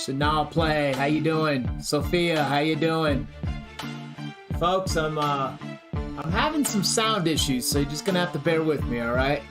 Chanel Play, how you doing? Sophia, how you doing? Folks, I'm having some sound issues, so you're just gonna have to bear with me, all right?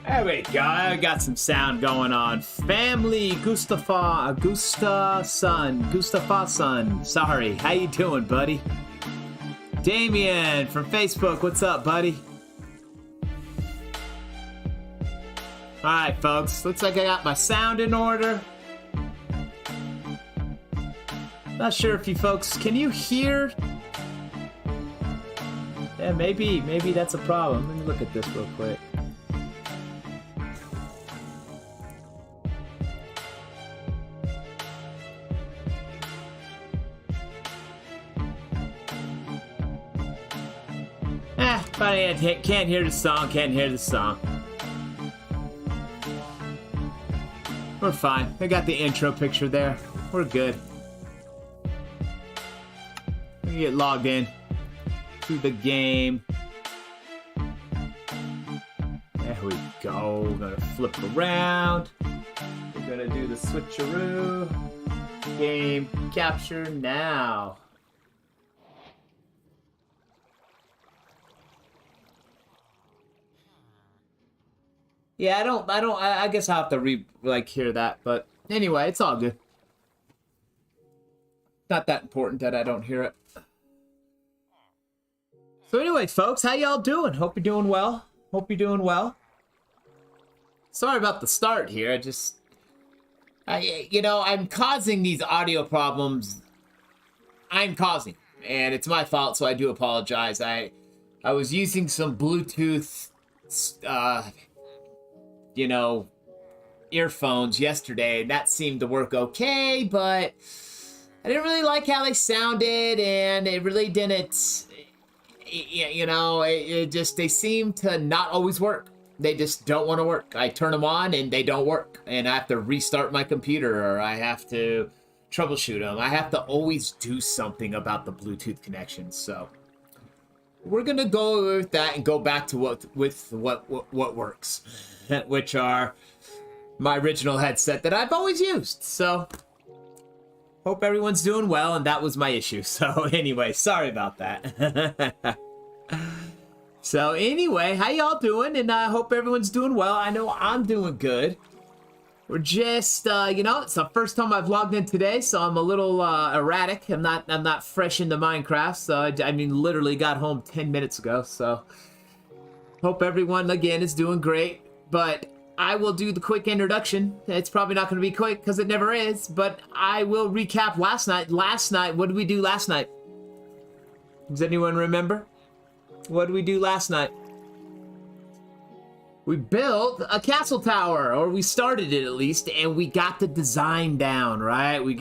There we go. I got some sound going on. Family Gustafason. Sorry. How you doing, buddy? Damien from Facebook. What's up, buddy? All right, folks. Looks like I got my sound in order. Not sure if you folks can you hear? Yeah, maybe that's a problem. Let me look at this real quick. I can't hear the song, We're fine. I got the intro picture there. We're good. Let me get logged in to the game. There we go. We're gonna flip around. We're gonna do the switcheroo. Game capture now. Yeah, I guess I'll have to hear that, but anyway, it's all good. Not that important that I don't hear it. So anyway, folks, how y'all doing? Hope you're doing well. Sorry about the start here. I'm causing these audio problems. And it's my fault, so I do apologize. I was using some Bluetooth, earphones yesterday, and that seemed to work okay, but I didn't really like how they sounded, and it really didn't, they seem to not always work. They just don't want to work. I turn them on, and they don't work, and I have to restart my computer, or I have to troubleshoot them. I have to always do something about the Bluetooth connections, so we're gonna go with that and go back to what works, which are my original headset that I've always used. So hope everyone's doing well, and that was my issue. So anyway, sorry about that. So anyway, how y'all doing? And I hope everyone's doing well. I know I'm doing good. We're just, it's the first time I've logged in today, so I'm a little erratic. I'm not fresh into Minecraft, so literally got home 10 minutes ago. So hope everyone again is doing great. But I will do the quick introduction. It's probably not going to be quick because it never is. But I will recap last night. What did we do last night? Does anyone remember? What did we do last night? We built a castle tower, or we started it at least, and we got the design down, right? We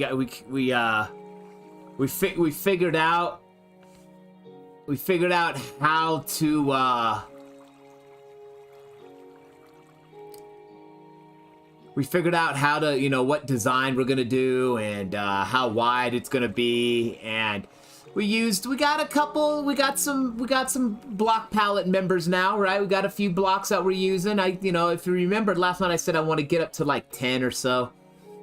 figured out how to what design we're gonna do, and how wide it's gonna be, and we got some block palette members now, right? We got a few blocks that we're using. If you remember last night I said I want to get up to like 10 or so,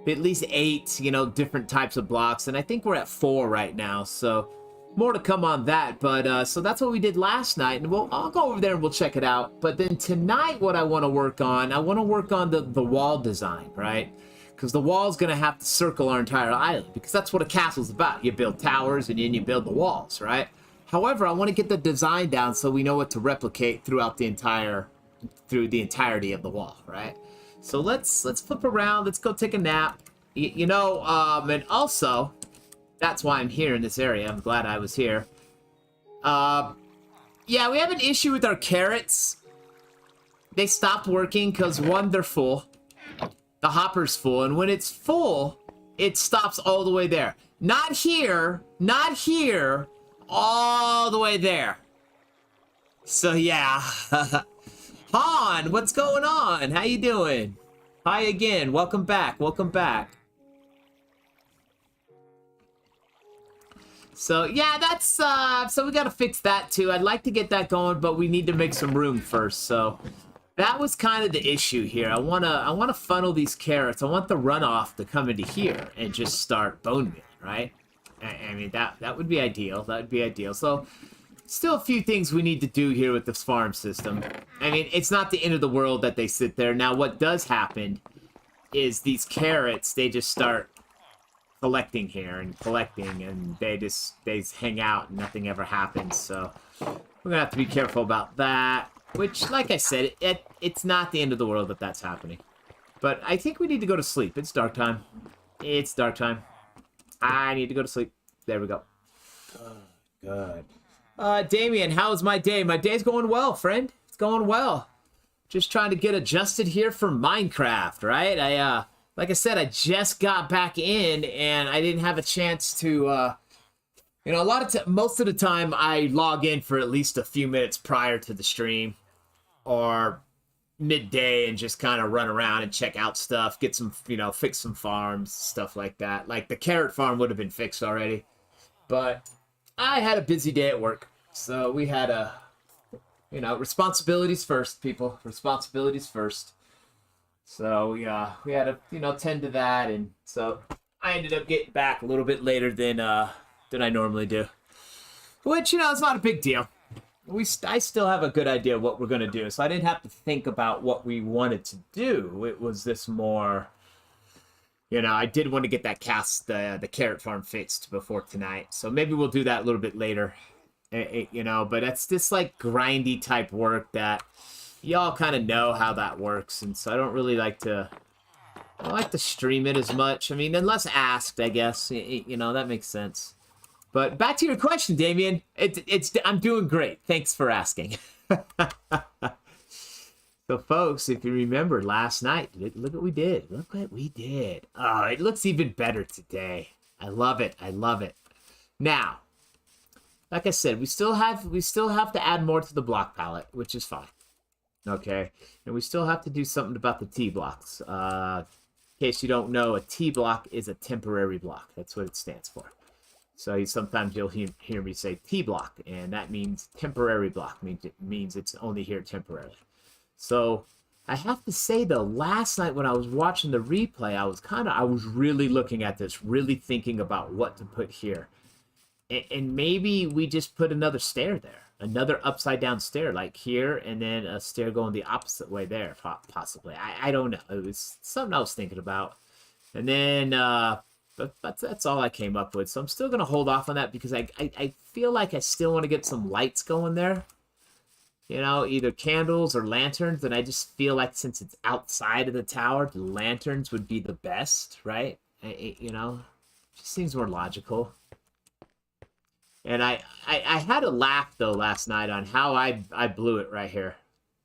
at least 8, different types of blocks, and I think we're at 4 right now, so more to come on that. But so that's what we did last night, and I'll go over there and we'll check it out. But then tonight, what I want to work on, the wall design, right? Because the wall's going to have to circle our entire island, because that's what a castle's about. You build towers and then you build the walls, right? However, I want to get the design down so we know what to replicate throughout the entirety of the wall, right? So let's flip around. Let's go take a nap. You know, and also, that's why I'm here in this area. I'm glad I was here. Yeah, we have an issue with our carrots. They stopped working because, one, they're full. The hopper's full, and when it's full, it stops all the way there. Not here, not here, all the way there. So yeah. Han, what's going on? How you doing? Hi again. Welcome back. Welcome back. So yeah, that's so we gotta fix that too. I'd like to get that going, but we need to make some room first. So that was kind of the issue here. I wanna funnel these carrots. I want the runoff to come into here and just start bone meal, right? I mean that would be ideal. That would be ideal. So still a few things we need to do here with this farm system. I mean, it's not the end of the world that they sit there. Now what does happen is these carrots, they just start collecting here and collecting, and they just hang out and nothing ever happens. So we're gonna have to be careful about that, which, like I said, it's not the end of the world that that's happening. But I think we need to go to sleep. It's dark time. It's dark time. I need to go to sleep. There we go. Good. Damien, how's my day? My day's going well, friend. It's going well. Just trying to get adjusted here for Minecraft, right? Like I said, I just got back in, and I didn't have a chance to, you know, most of the time I log in for at least a few minutes prior to the stream, or midday, and just kind of run around and check out stuff, get some, you know, fix some farms, stuff like that. Like the carrot farm would have been fixed already, but I had a busy day at work, so we had you know, responsibilities first, people. Responsibilities first. So we had to, you know, tend to that, and so I ended up getting back a little bit later than I normally do, which, you know, it's not a big deal. I still have a good idea of what we're gonna do, so I didn't have to think about what we wanted to do. It was this more, you know, I did want to get that the carrot farm fixed before tonight, so maybe we'll do that a little bit later, you know. But it's this like grindy type work that y'all kind of know how that works, and so I don't really like to stream it as much. I mean, unless asked, I guess. You know, that makes sense. But back to your question, Damien. I'm doing great. Thanks for asking. So, folks, if you remember last night, look what we did. Look what we did. Oh, it looks even better today. I love it. I love it. Now, like I said, we still have to add more to the block palette, which is fine. Okay, and we still have to do something about the T blocks. In case you don't know, a T block is a temporary block. That's what it stands for. So sometimes you'll hear me say T block, and that means temporary block. Means it's only here temporarily. So I have to say though, last night when I was watching the replay, I was really looking at this, really thinking about what to put here, and maybe we just put another stair there. Another upside down stair like here, and then a stair going the opposite way there, possibly. I don't know. It was something I was thinking about. And then, but that's all I came up with. So I'm still going to hold off on that because I feel like I still want to get some lights going there. You know, either candles or lanterns. And I just feel like since it's outside of the tower, the lanterns would be the best, right? You know, just seems more logical. And I had a laugh, though, last night on how I blew it right here.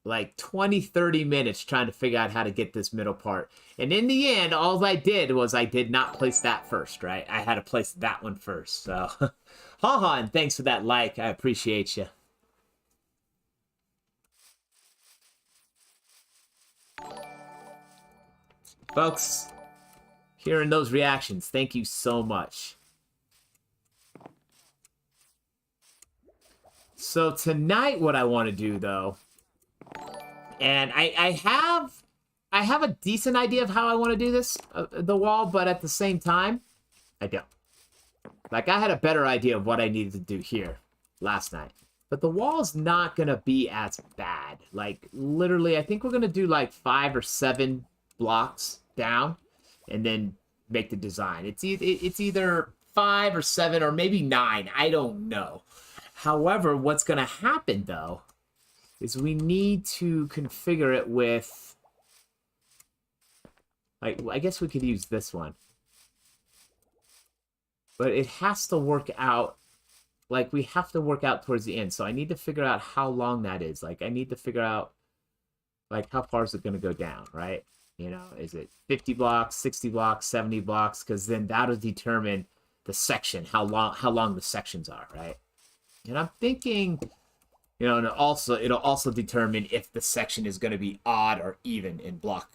Like 20, 30 minutes trying to figure out how to get this middle part. And in the end, all I did was I did not place that first, right? I had to place that one first. So, haha, and thanks for that like. I appreciate you. Folks, hearing those reactions, thank you so much. So tonight what I want to do, though, and I have a decent idea of how I want to do this, the wall, but at the same time, I don't. Like, I had a better idea of what I needed to do here last night. But the wall's not going to be as bad. Like, literally, I think we're going to do like 5 or 7 blocks down and then make the design. It's either 5 or 7 or maybe 9. I don't know. However, what's going to happen, though, is we need to configure it with Like, I guess we could use this one. But it has to work out. Like, we have to work out towards the end. So I need to figure out how long that is. Like, I need to figure out, like, how far is it going to go down, right? You know, is it 50 blocks, 60 blocks, 70 blocks? Because then that'll determine the section, how long the sections are, right? And I'm thinking, you know, and it'll also determine if the section is going to be odd or even in block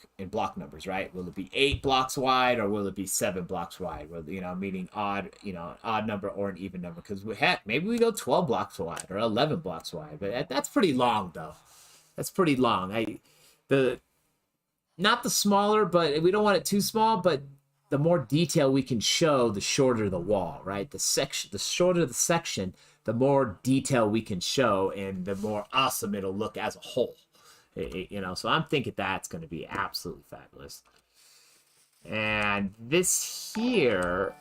numbers, right? Will it be 8 blocks wide or will it be 7 blocks wide? Well, you know, meaning odd, you know, an odd number or an even number. Because heck, maybe we go 12 blocks wide or 11 blocks wide, but that's pretty long though. That's pretty long. Not the smaller, but we don't want it too small, but the more detail we can show, the shorter the wall, right? The shorter the section, the more detail we can show, and the more awesome it'll look as a whole. You know, so I'm thinking that's going to be absolutely fabulous. And this here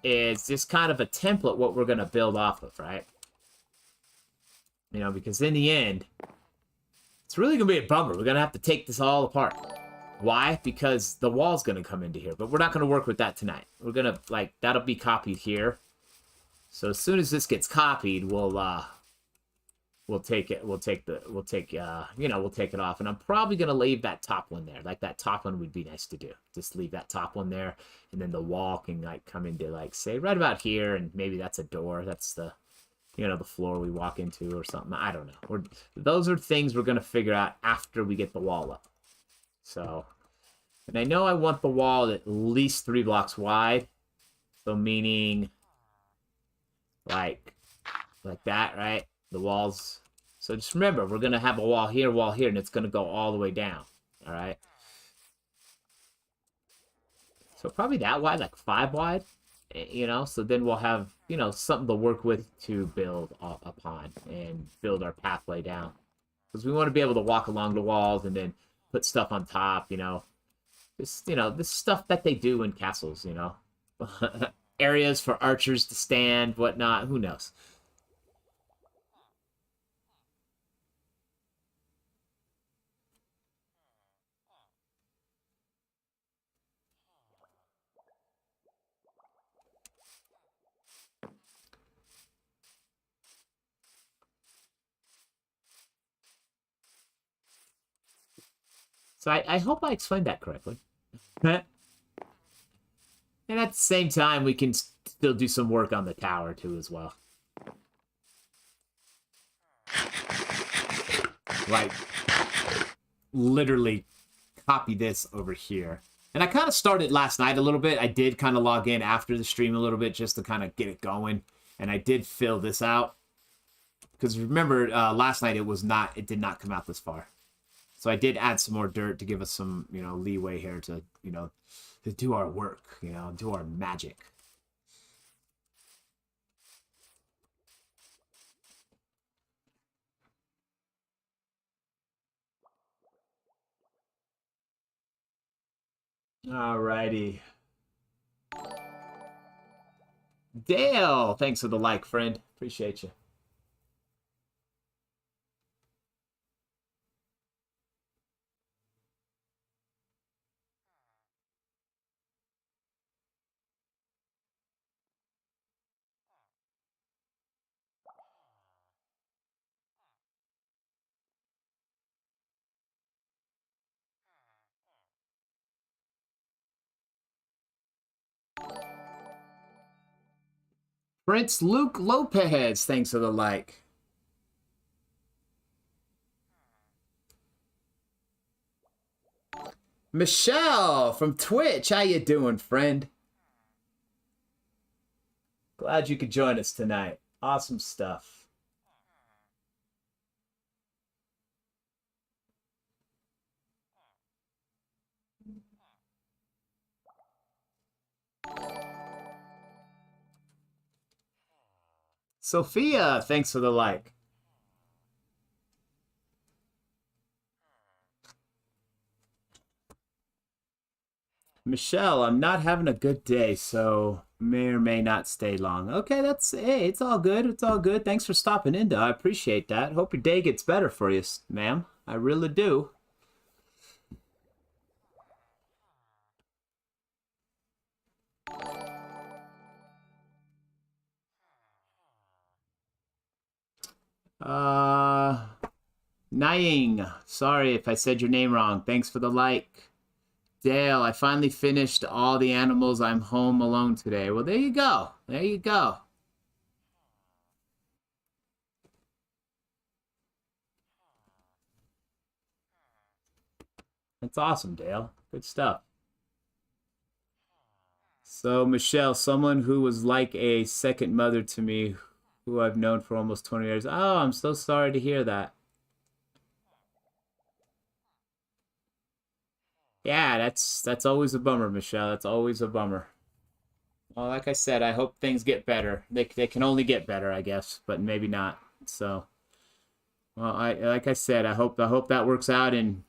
is just kind of a template what we're going to build off of, right? You know, because in the end, it's really going to be a bummer. We're going to have to take this all apart. Why? Because the wall's going to come into here, but we're not going to work with that tonight. We're going to, like, that'll be copied here. So as soon as this gets copied, we'll take it. We'll take it off. And I'm probably going to leave that top one there. Like, that top one would be nice to do. Just leave that top one there. And then the wall can, like, come into, like, say, right about here. And maybe that's a door. That's the, you know, the floor we walk into or something. I don't know. Those are things we're going to figure out after we get the wall up. So, and I know I want the wall at least 3 blocks wide. So meaning like that, right? The walls. So just remember, we're going to have a wall here, and it's going to go all the way down. All right. So probably that wide, like 5 wide, you know, so then we'll have, you know, something to work with to build upon and build our pathway down. Because we want to be able to walk along the walls and then put stuff on top, you know. This stuff that they do in castles, you know. Areas for archers to stand, whatnot, who knows. So I hope I explained that correctly. And at the same time, we can still do some work on the tower, too, as well. Like, literally copy this over here. And I kind of started last night a little bit. I did kind of log in after the stream a little bit just to kind of get it going. And I did fill this out. Because remember, last night it did not come out this far. So I did add some more dirt to give us some, you know, leeway here to, you know, to do our work, you know, do our magic. Alrighty. Dale, thanks for the like, friend. Appreciate you. Prince Luke Lopez, thanks for the like. Michelle from Twitch, how you doing, friend? Glad you could join us tonight. Awesome stuff. Sophia, thanks for the like. Michelle, I'm not having a good day, so may or may not stay long. Okay, hey, it's all good. It's all good. Thanks for stopping in, though. I appreciate that. Hope your day gets better for you, ma'am. I really do. Uh, Nying. Sorry if I said your name wrong. Thanks for the like. Dale, I finally finished all the animals. I'm home alone today. Well, there you go. There you go. That's awesome, Dale. Good stuff. So, Michelle, someone who was like a second mother to me, who I've known for almost 20 years. Oh, I'm so sorry to hear that. Yeah, that's always a bummer, Michelle. That's always a bummer. Well, like I said, I hope things get better. They can only get better, I guess, but maybe not. So, well, I like I said, I hope that works out. And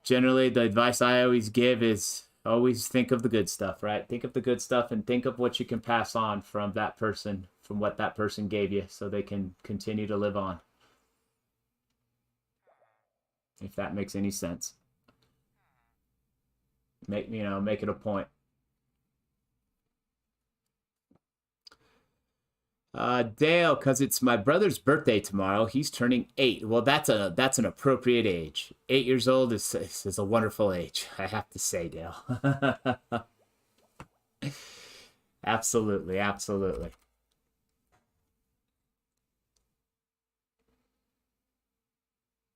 generally the advice I always give is always think of the good stuff, right? Think of the good stuff and think of what you can pass on from that person, from what that person gave you, so they can continue to live on. If that makes any sense, make it a point. Dale, because it's my brother's birthday tomorrow. He's turning 8. Well, that's an appropriate age. 8 years old is a wonderful age, I have to say, Dale. Absolutely, absolutely.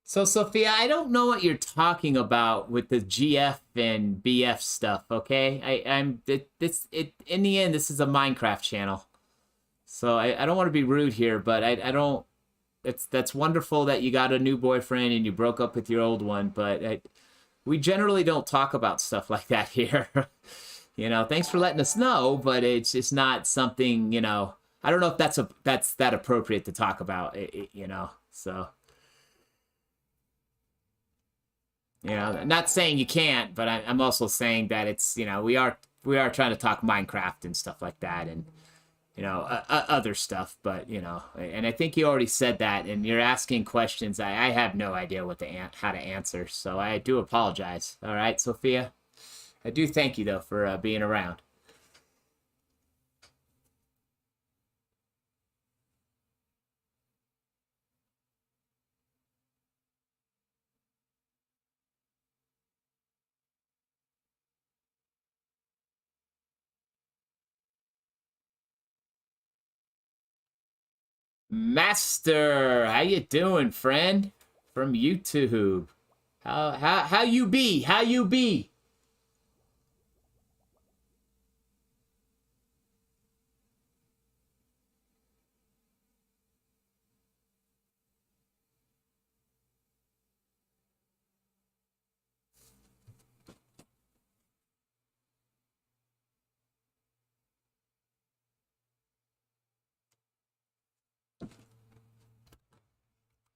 So, Sophia, I don't know what you're talking about with the GF and BF stuff. Okay, in the end, this is a Minecraft channel, so I don't want to be rude here, but I don't. That's wonderful that you got a new boyfriend and you broke up with your old one, but we generally don't talk about stuff like that here. Thanks for letting us know, but it's just not something. I don't know if that's that appropriate to talk about. So. Not saying you can't, but I'm also saying that it's we are trying to talk Minecraft and stuff like that, and other stuff, but and I think you already said that, and you're asking questions I have no idea how to answer, so I do apologize. All right, Sophia, I do thank you though for being around. Master, how you doing, friend? From YouTube. How you be? How you be?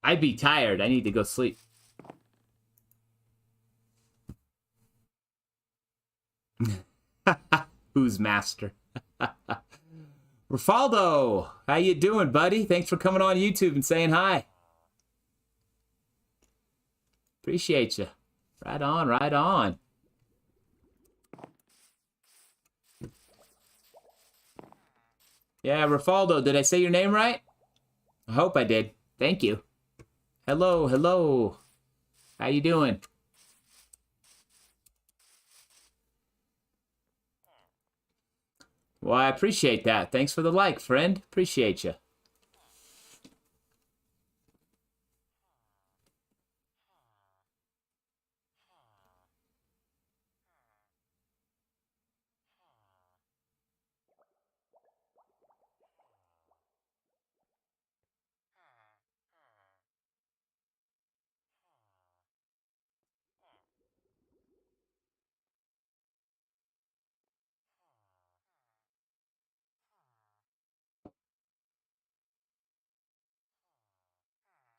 I be tired. I need to go sleep. Who's master? Rafaldo, how you doing, buddy? Thanks for coming on YouTube and saying hi. Appreciate you. Right on, right on. Yeah, Rafaldo, did I say your name right? I hope I did. Thank you. Hello, hello. How you doing? Well, I appreciate that. Thanks for the like, friend. Appreciate you.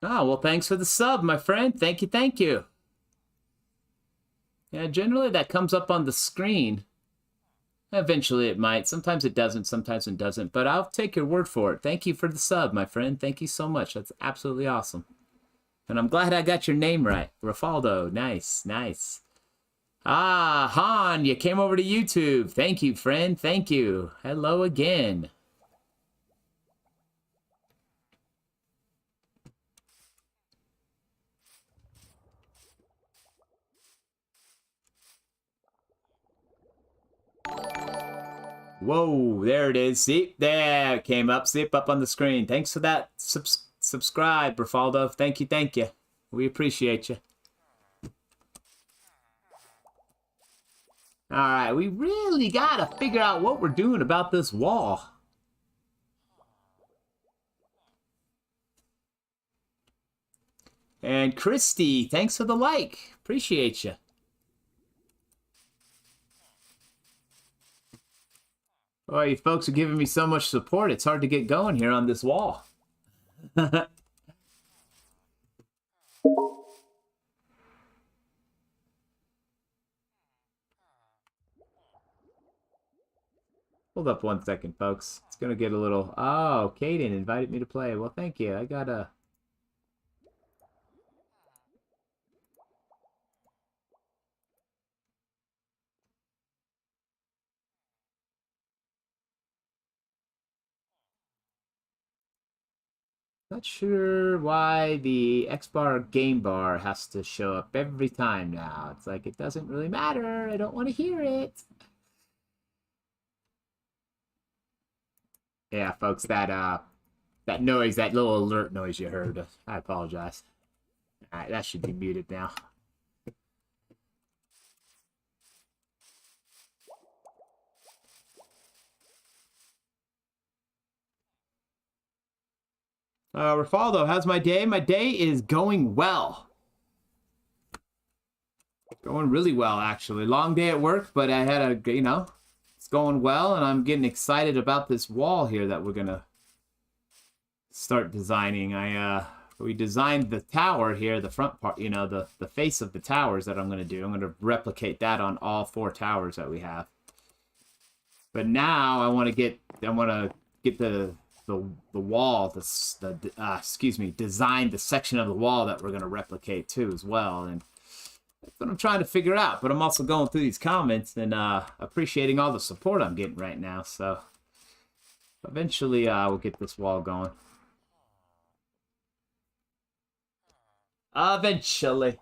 Oh, well, thanks for the sub, my friend. Thank you, thank you. Yeah, generally that comes up on the screen. Eventually it might. Sometimes it doesn't, sometimes it doesn't. But I'll take your word for it. Thank you for the sub, my friend. Thank you so much. That's absolutely awesome. And I'm glad I got your name right. Rafaldo. Nice, nice. Ah, Han, you came over to YouTube. Thank you, friend. Thank you. Hello again. Whoa, there it is. See, there it came up. See it up on the screen. Thanks for that subscribe, Rafaldo. Thank you, thank you. We appreciate you. All right, we really gotta figure out what we're doing about this wall. And Christy, thanks for the like. Appreciate you. Boy, you folks are giving me so much support. It's hard to get going here on this wall. Hold up 1 second, folks. It's gonna get a little... Oh, Kaden invited me to play. Well, thank you. I gotta... Not sure why the X bar game bar has to show up every time now. It's like, it doesn't really matter. I don't want to hear it. Yeah, folks, that noise, that little alert noise you heard, I apologize. All right, that should be muted now. Rafaldo, how's my day? My day is going well. Going really well, actually. Long day at work, but I had a, you know, it's going well, and I'm getting excited about this wall here that we're gonna start designing. We designed the tower here, the front part, you know, the face of the towers that I'm gonna do. I'm gonna replicate that on all 4 towers that we have. But now I want to get the wall, excuse me, design the section of the wall that we're gonna replicate too as well, and that's what I'm trying to figure out. But I'm also going through these comments and appreciating all the support I'm getting right now. So eventually we'll get this wall going. Eventually.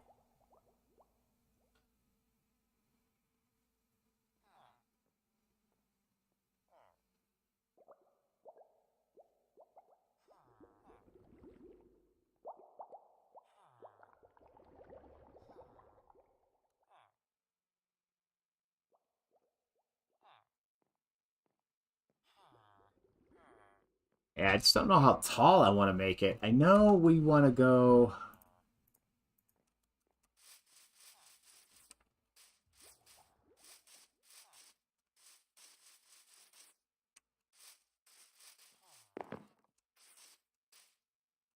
Yeah, I just don't know how tall I want to make it. I know we want to go...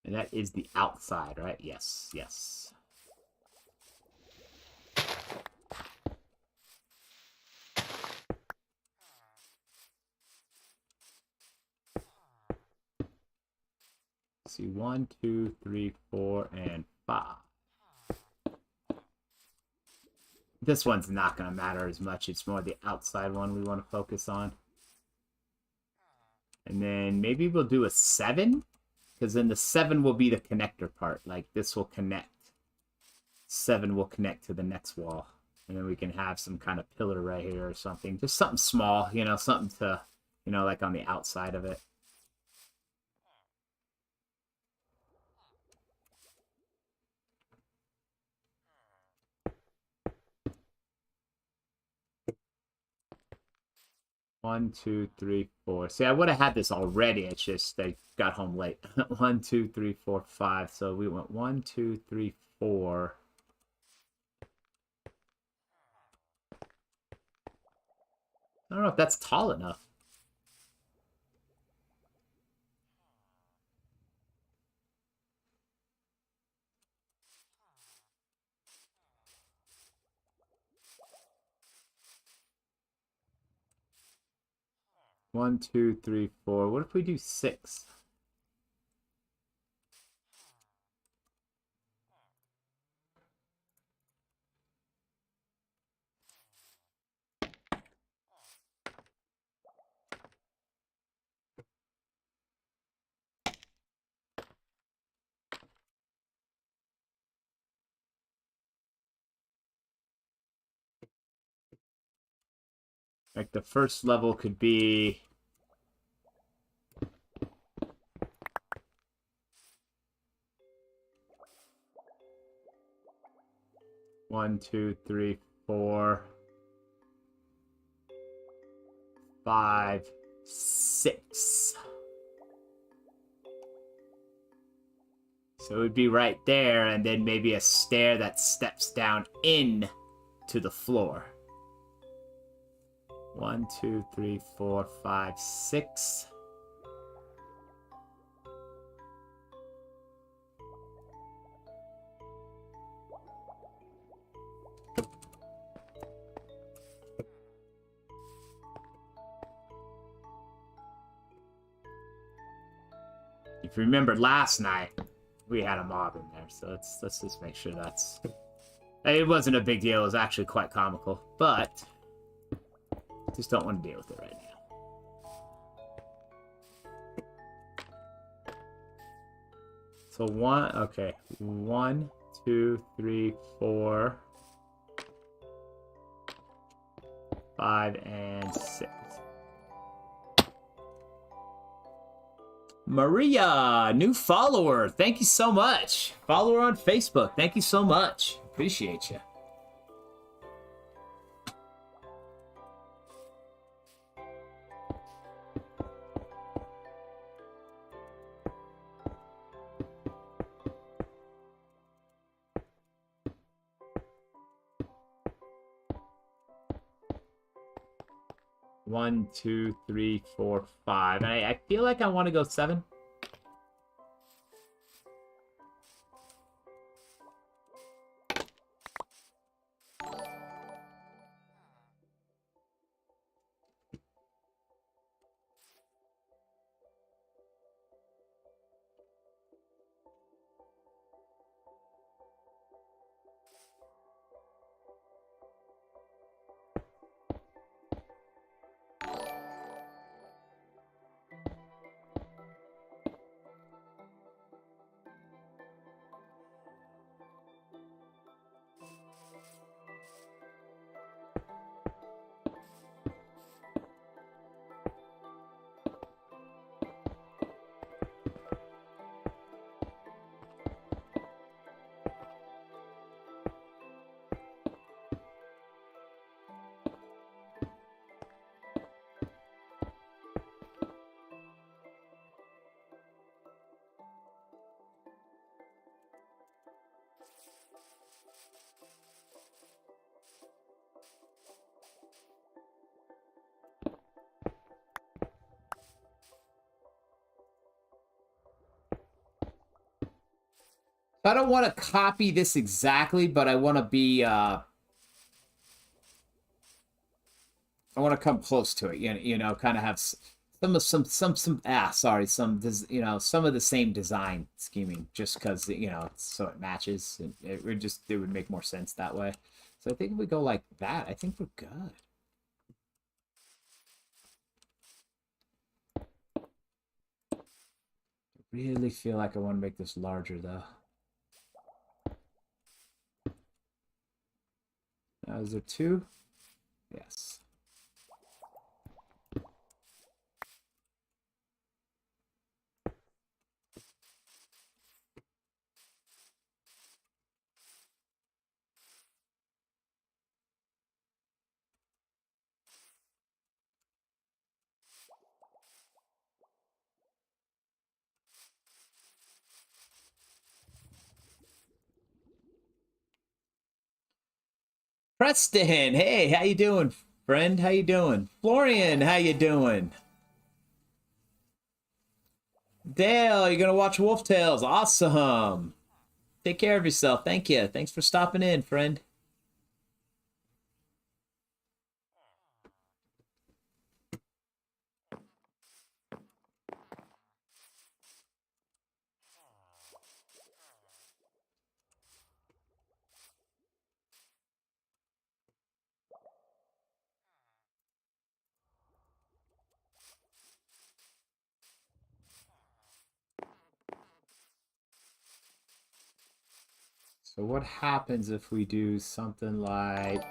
And that is the outside, right? Yes, yes. Let's see, 1, 2, 3, 4, and 5. This one's not going to matter as much. It's more the outside one we want to focus on. And then maybe we'll do a 7. Because then the 7 will be the connector part. Like, this will connect. 7 will connect to the next wall. And then we can have some kind of pillar right here or something. Just something small, you know, something to, you know, like on the outside of it. One, two, three, four. See, I would have had this already. It's just they got home late. 1, 2, 3, 4, 5. So we went 1, 2, 3, 4. I don't know if that's tall enough. One, two, three, four. What if we do 6? Like the first level could be... One, two, three, 4, 5, 6. So it would be right there, and then maybe a stair that steps down in to the floor. 1, 2, 3, 4, 5, 6. If you remember last night, we had a mob in there, so let's just make sure that's... It wasn't a big deal, it was actually quite comical, but just don't want to deal with it right now. So 1, okay, 1, 2, 3, 4, 5, and 6. Maria, new follower. Thank you so much. Follower on Facebook. Thank you so much. Appreciate you. One, 2, 3, 4, 5. And I feel like I want to go 7. I don't want to copy this exactly, but I want to be, I want to come close to it, you know, kind of have some of some of the same design scheming, just because, you know, so it matches, and it would make more sense that way. So I think if we go like that, I think we're good. I really feel like I want to make this larger, though. Now, is there 2? Yes. Preston, hey, how you doing, friend? How you doing? Florian, how you doing? Dale, you're gonna watch Wolf Tales. Awesome. Take care of yourself. Thank you. Thanks for stopping in, friend. So what happens if we do something like...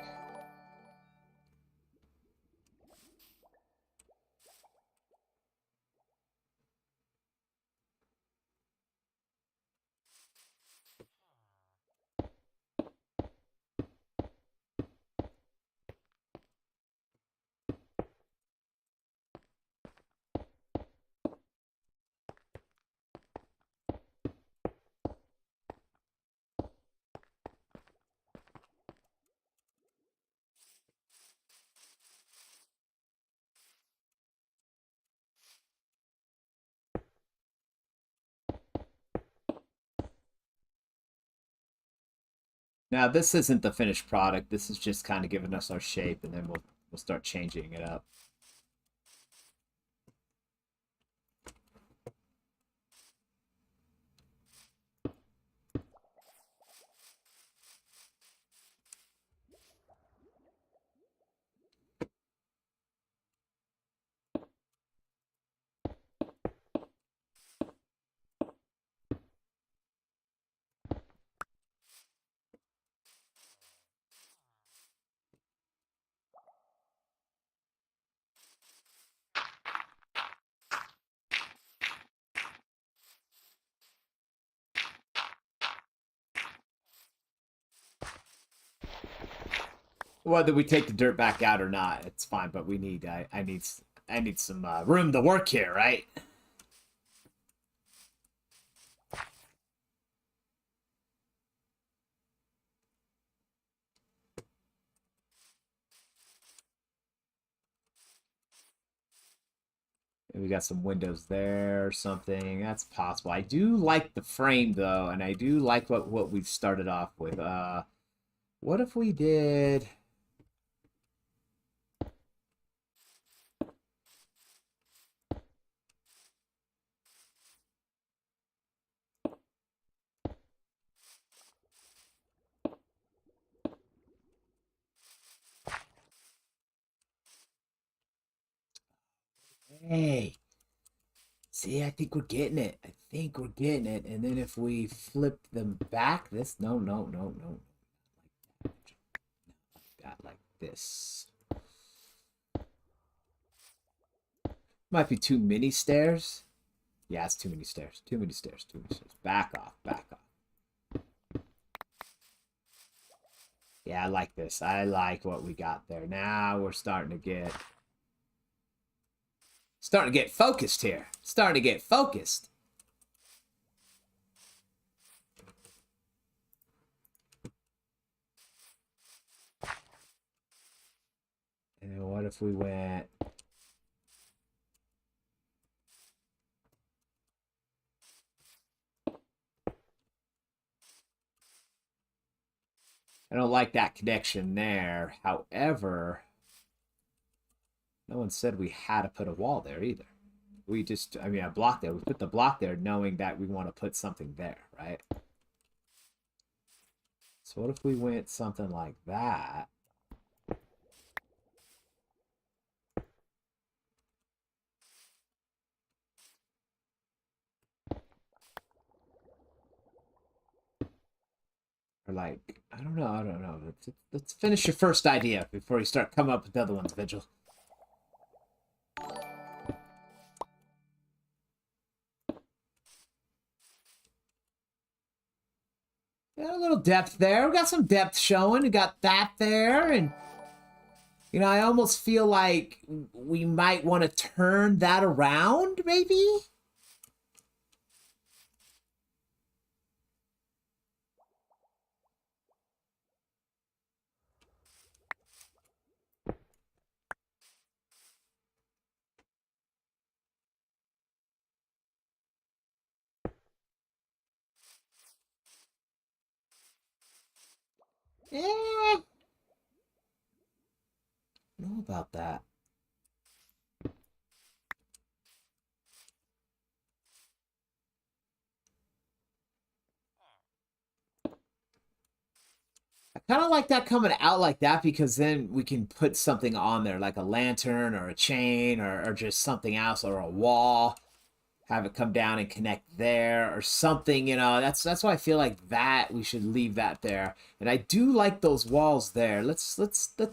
Now, this isn't the finished product. This is just kind of giving us our shape, and then we'll start changing it up. Whether we take the dirt back out or not, it's fine. But we need I need some room to work here, right? And we got some windows there or something. That's possible. I do like the frame though, and I do like what we've started off with. What if we did? Hey, see, I think we're getting it. I think we're getting it. And then if we flip them back, this no. Got like this. Might be too many stairs. Yeah, it's too many stairs. Too many stairs. Too many stairs. Back off. Back off. Yeah, I like this. I like what we got there. Now we're starting to get focused here. Starting to get focused. And then what if we went? I don't like that connection there. However, no one said we had to put a wall there either. We just, I mean, a block there. We put the block there knowing that we want to put something there, right? So what if we went something like that? Or like, I don't know. Let's finish your first idea before you start coming up with other ones, Vigil. Got a little depth there. We got some depth showing. We got that there, and you know, I almost feel like we might want to turn that around, maybe. Yeah, know about that. I kind of like that coming out like that because then we can put something on there, like a lantern or a chain or just something else or a wall. Have it come down and connect there or something, you know. That's why I feel like that we should leave that there. And I do like those walls there. Let's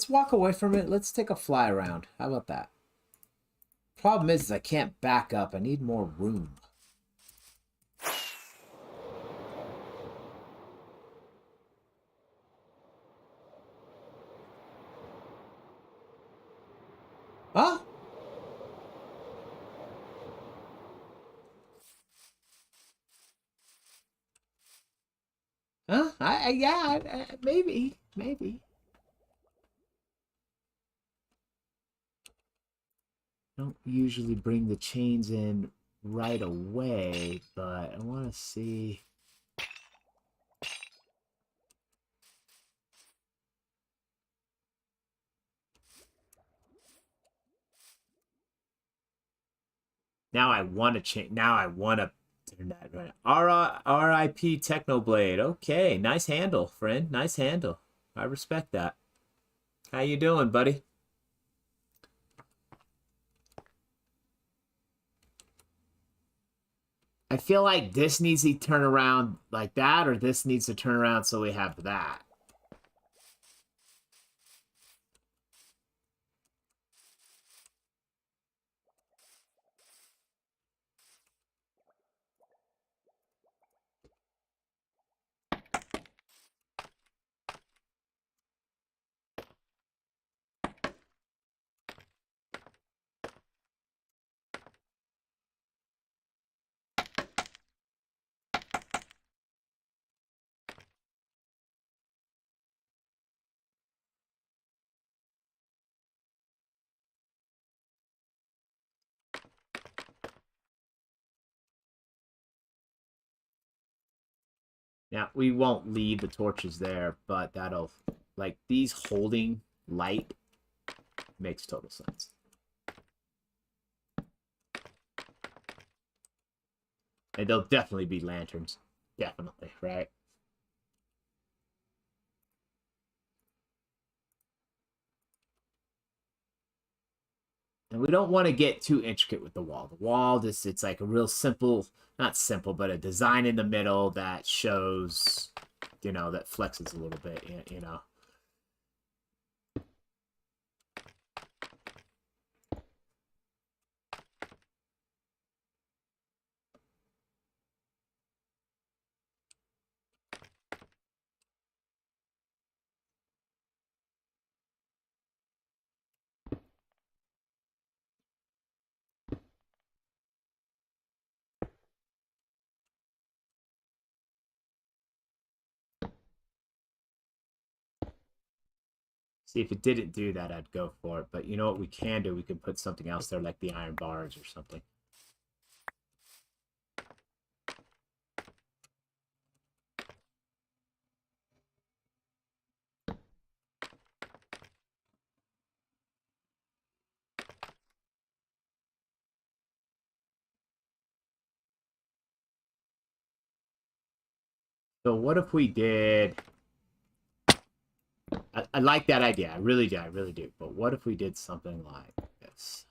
walk away from it. Let's take a fly around. How about that? Problem is I can't back up. I need more room. Huh? Huh? Yeah, maybe. Don't usually bring the chains in right away, but I want to see. Now I want to change. Now I want to turn that right. R.I.P. Technoblade. Okay, nice handle, friend. Nice handle. I respect that. How you doing, buddy? I feel like this needs to turn around like that, or this needs to turn around so we have that. Now, we won't leave the torches there, but that'll, like, these holding light makes total sense. And they'll definitely be lanterns. Definitely, right? And we don't want to get too intricate with the wall. The wall, it's like a real simple, not simple, but a design in the middle that shows, you know, that flexes a little bit, you know. See, if it didn't do that, I'd go for it. But you know what we can do? We can put something else there, like the iron bars or something. So what if we did... I like that idea. I really do. I really do. But what if we did something like this?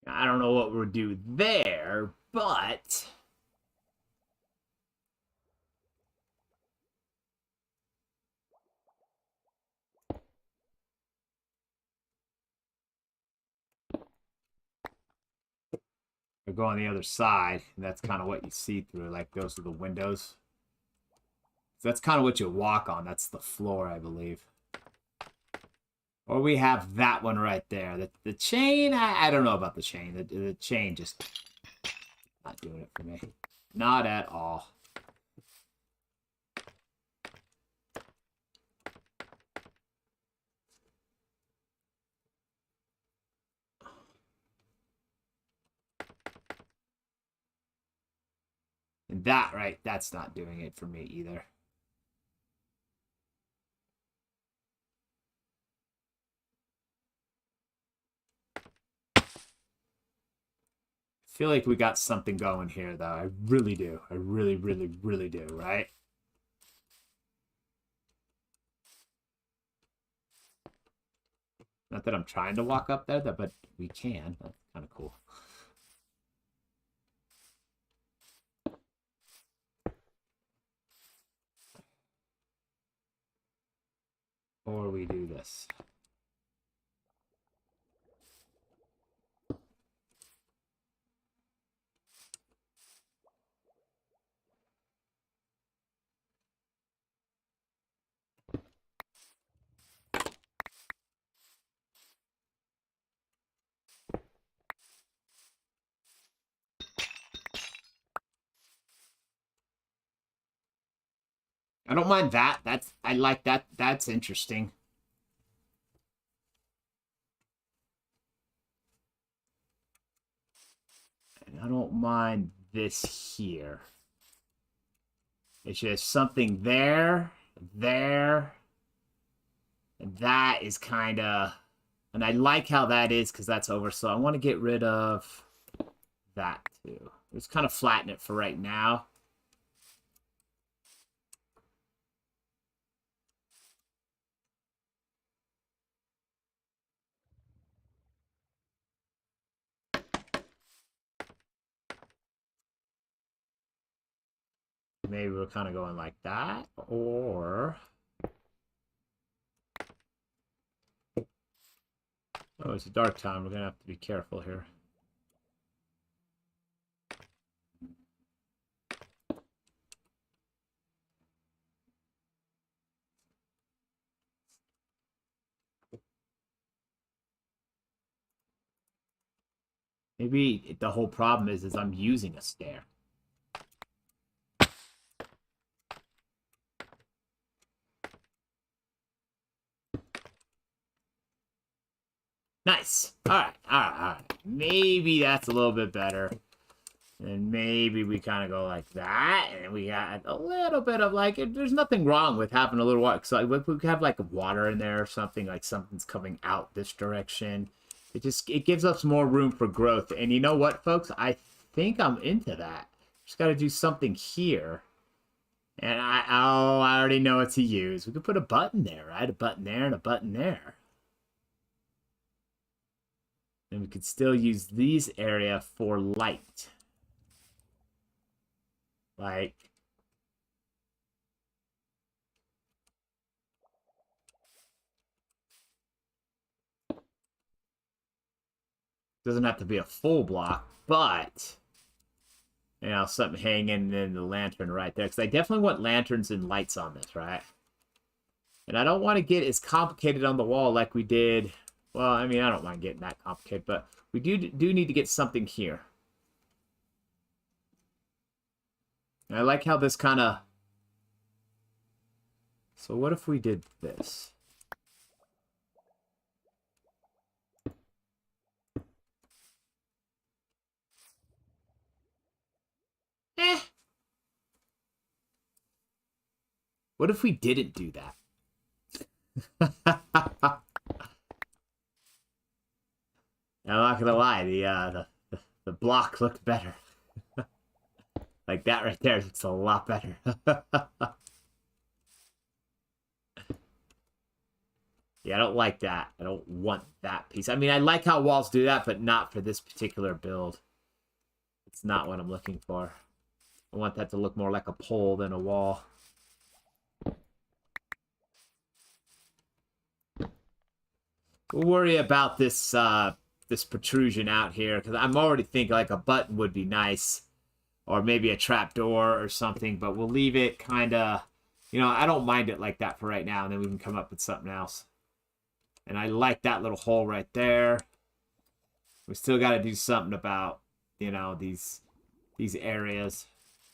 I don't know what we'll do there, but... I go on the other side, and that's kind of what you see through. Like, those are the windows. So that's kind of what you walk on. That's the floor, I believe. Or we have that one right there. The chain, I don't know about the chain. The chain just not doing it for me. Not at all. And that, right, that's not doing it for me either. I feel like we got something going here, though. I really do. I really, really, really do, right? Not that I'm trying to walk up there, but we can. That's kind of cool. Or we do this. I don't mind that. I like that. That's interesting. And I don't mind this here. It's just something there, there, and that is kind of... And I like how that is because that's over. So I want to get rid of that too. Just kind of flatten it for right now. Maybe we're kind of going like that, or... Oh, it's a dark time. We're going to have to be careful here. Maybe the whole problem is I'm using a stair. Nice. All right, all right, all right. Maybe that's a little bit better. And maybe we kind of go like that, and we got a little bit of like, there's nothing wrong with having a little water. So we could have like water in there or something, like something's coming out this direction. It gives us more room for growth. And you know what, folks? I think I'm into that. Just got to do something here. And I already know what to use. We could put a button there, right? A button there and a button there. And we could still use these area for light. Like, doesn't have to be a full block, but, you know, something hanging in the lantern right there. Because I definitely want lanterns and lights on this, right? And I don't want to get as complicated on the wall like we did. Well, I mean, I don't mind getting that complicated, but we do need to get something here. And I like how this kind of... So what if we did this? Eh. What if we didn't do that? I'm not gonna lie, the block looked better. Like that right there looks a lot better. Yeah, I don't like that. I don't want that piece. I mean, I like how walls do that, but not for this particular build. It's not what I'm looking for. I want that to look more like a pole than a wall. We'll worry about this this protrusion out here, because I'm already thinking like a button would be nice. Or maybe a trapdoor or something, but we'll leave it kind of... You know, I don't mind it like that for right now, and then we can come up with something else. And I like that little hole right there. We still got to do something about, you know, these areas,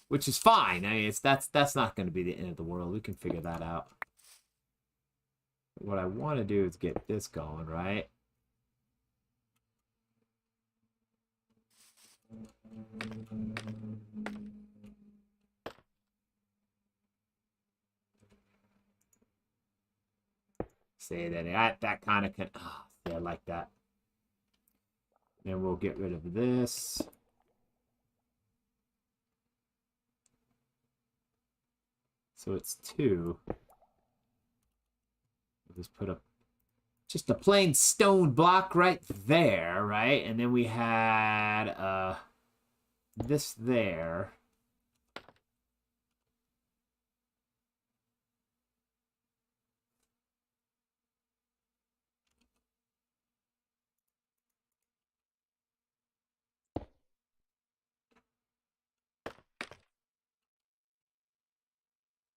which is fine. I mean, that's not going to be the end of the world. We can figure that out. What I want to do is get this going, right? Say that kind of can... Oh, see, I like that. Then we'll get rid of this. So it's 2. We'll just put just a plain stone block right there, right? And then we had this there.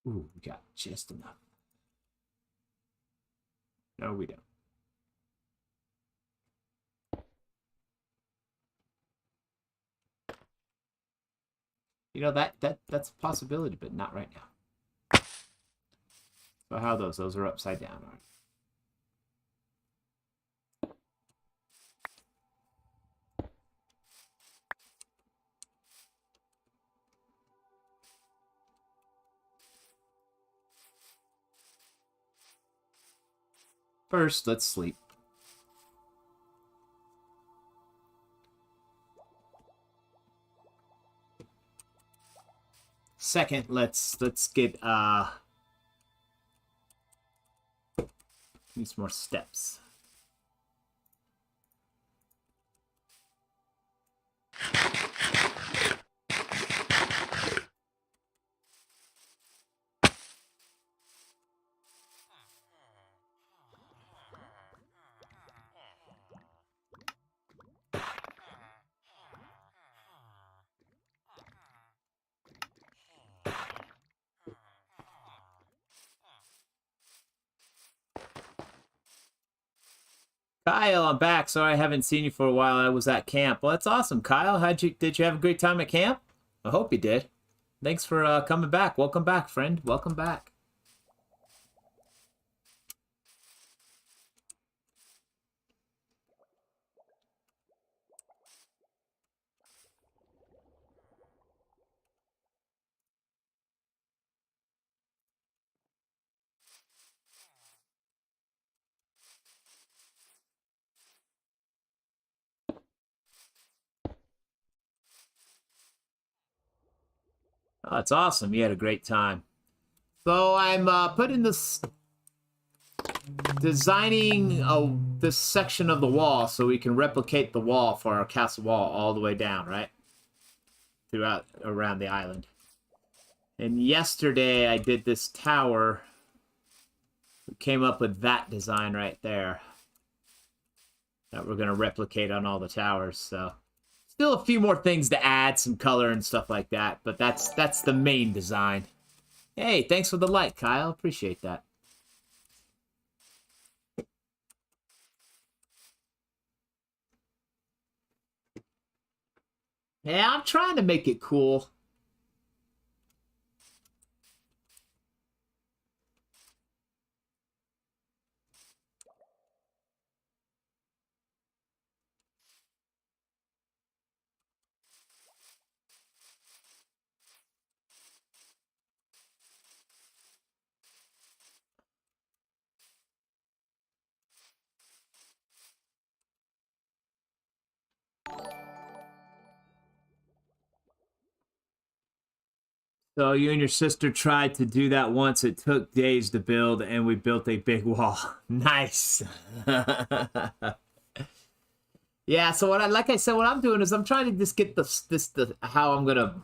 Ooh, we got just enough. No, we don't. You know, that's a possibility, but not right now. So how those? Those are upside down. All right. First, let's sleep. Second, let's get need some more steps. Kyle, I'm back. Sorry I haven't seen you for a while. I was at camp. Well, that's awesome, Kyle. Did you have a great time at camp? I hope you did. Thanks for coming back. Welcome back, friend. Welcome back. Oh, that's awesome. You had a great time. So I'm putting this, designing this section of the wall so we can replicate the wall for our castle wall all the way down, right? Throughout, around the island. And yesterday I did this tower. We came up with that design right there that we're going to replicate on all the towers, so... Still a few more things to add, some color and stuff like that, but that's the main design. Hey, thanks for the like, Kyle. Appreciate that. Yeah, I'm trying to make it cool. So you and your sister tried to do that once. It took days to build, and we built a big wall. Nice. Yeah. So like I said, what I'm doing is I'm trying to just get how I'm gonna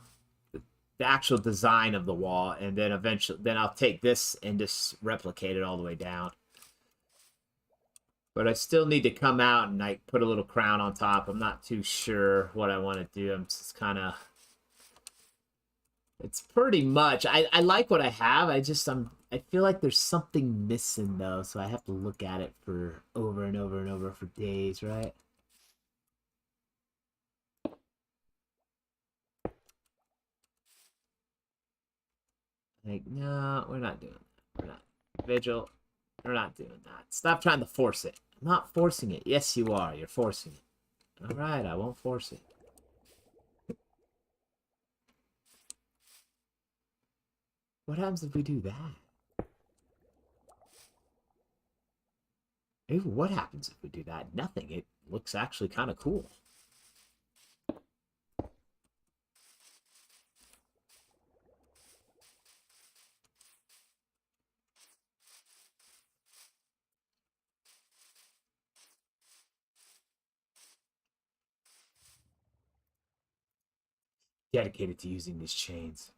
the actual design of the wall, and then eventually, then I'll take this and just replicate it all the way down. But I still need to come out and like put a little crown on top. I'm not too sure what I want to do. I'm just kind of... It's pretty much... I like what I have. I feel like there's something missing though, so I have to look at it for over and over and over for days, right? Like, no, we're not doing that. We're not. Vigil, we're not doing that. Stop trying to force it. I'm not forcing it. Yes, you are. You're forcing it. All right, I won't force it. What happens if we do that? Ooh, what happens if we do that? Nothing. It looks actually kind of cool. Dedicated to using these chains.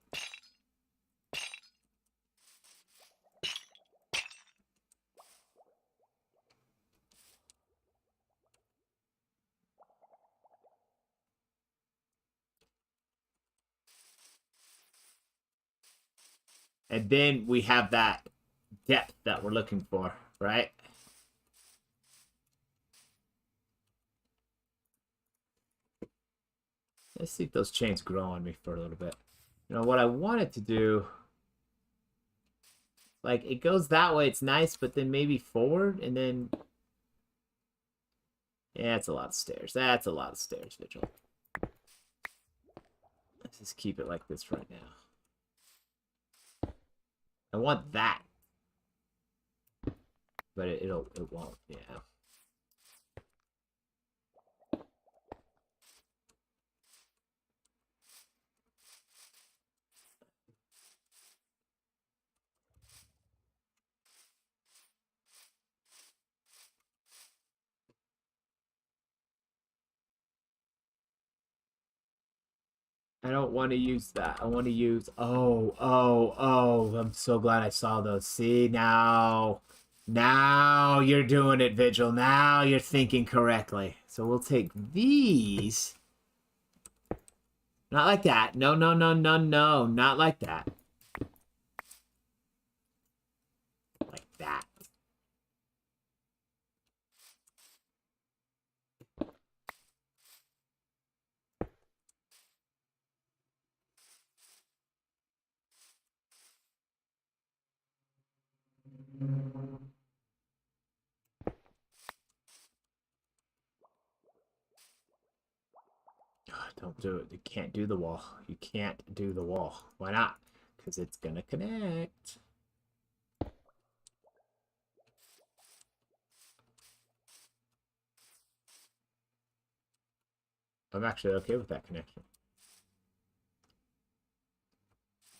And then we have that depth that we're looking for, right? Let's see if those chains grow on me for a little bit. You know, what I wanted to do Like, it goes that way, it's nice, but then maybe forward, and then... Yeah, that's a lot of stairs. That's a lot of stairs, Vigil. Let's just keep it like this right now. I want that. But it won't, yeah. I don't want to use that. I want to use... Oh. I'm so glad I saw those. See, now... Now you're doing it, Vigil. Now you're thinking correctly. So we'll take these. Not like that. No. Not like that. Like that. Don't do it. You can't do the wall. You can't do the wall. Why not? Because it's gonna connect. I'm actually okay with that connection.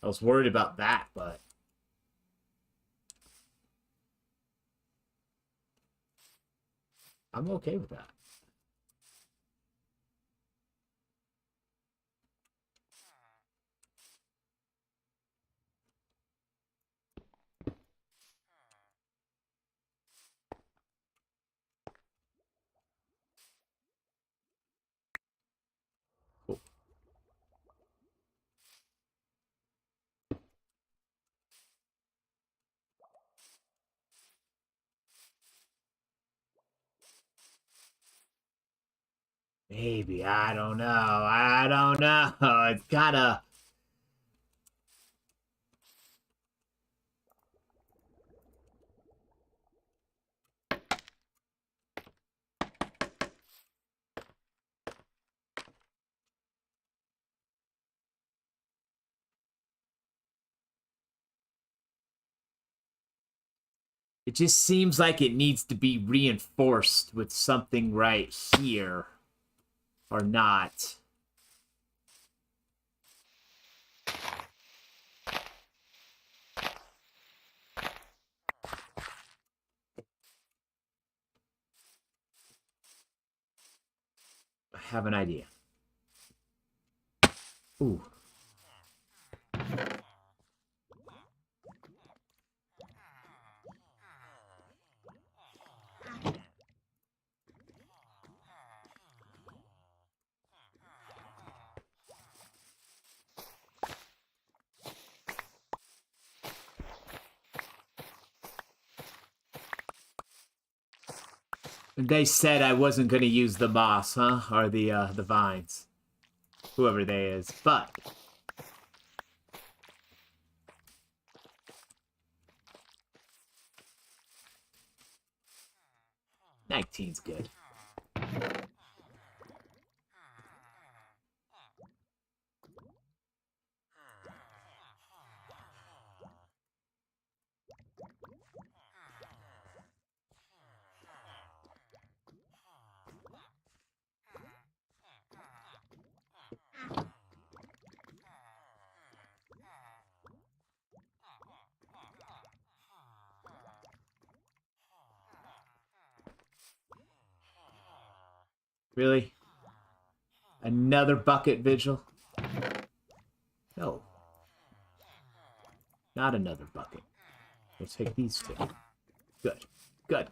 I was worried about that, but... I'm okay with that. Cool. Maybe. I don't know. I don't know. It's gotta... It just seems like it needs to be reinforced with something right here. Or not. I have an idea. Ooh. They said I wasn't going to use the moss, huh? Or the vines. Whoever they is. But... 19's good. Really? Another bucket, Vigil? No. Not another bucket. Let's take these two. Good. Good.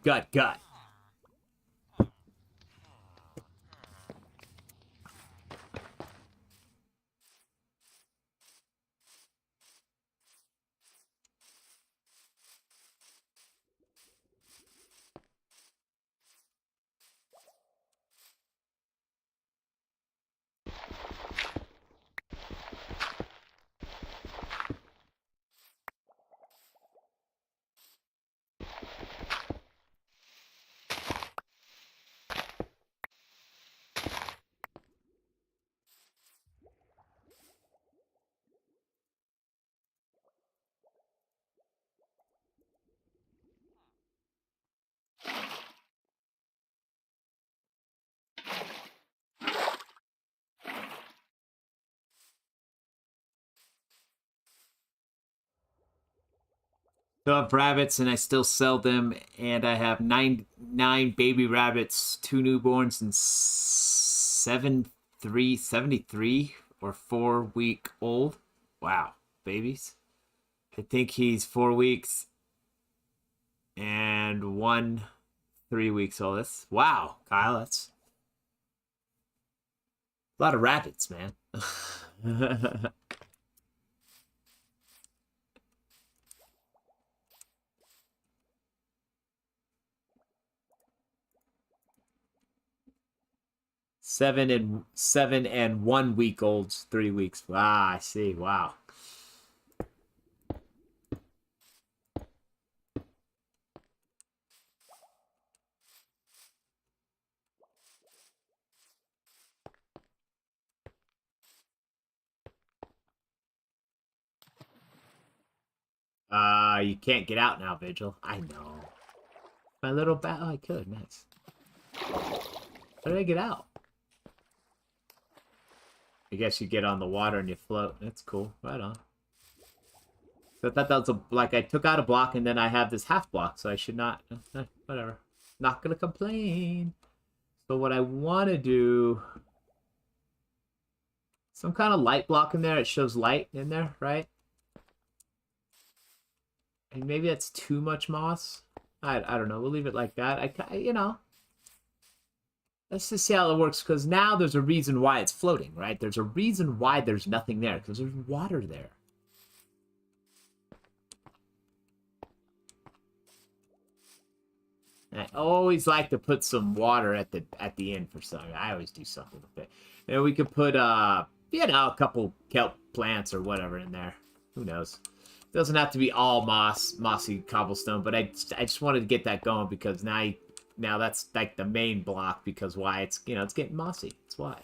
Still have rabbits, and I still sell them, and I have nine baby rabbits, 2 newborns, and 73 or 4-week old. Wow, babies. I think he's 4 weeks and 1 3 weeks old. That's wow, Kyle. That's a lot of rabbits, man. 7 and 1 week olds, 3 weeks. Ah, I see. Wow. You can't get out now, Vigil. I know. My little bat. Oh, I could. Nice. How did I get out? I guess you get on the water and you float. That's cool. Right on. So I thought that was like I took out a block and then I have this half block, so I should not. Whatever. Not gonna complain. So what I want to do, some kind of light block in there. It shows light in there, right? And maybe that's too much moss. I don't know. We'll leave it like that. You know. Let's just see how it works, because now there's a reason why it's floating, right? There's a reason why there's nothing there, because there's water there. I always like to put some water at the end for something. I always do something with it. And we could put you know, a couple kelp plants or whatever in there. Who knows? It doesn't have to be all mossy cobblestone, but I just wanted to get that going, because now that's like the main block, because why it's, you know, it's getting mossy. That's why.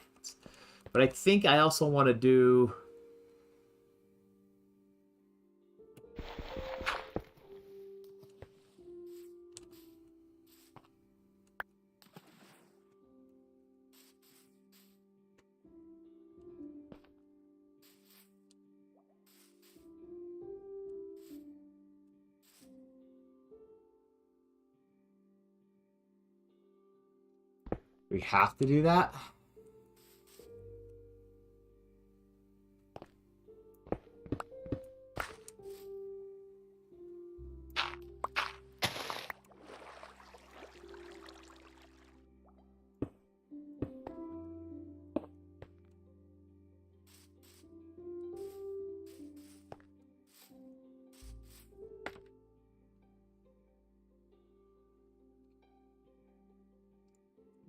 But I think I also want to do. We have to do that?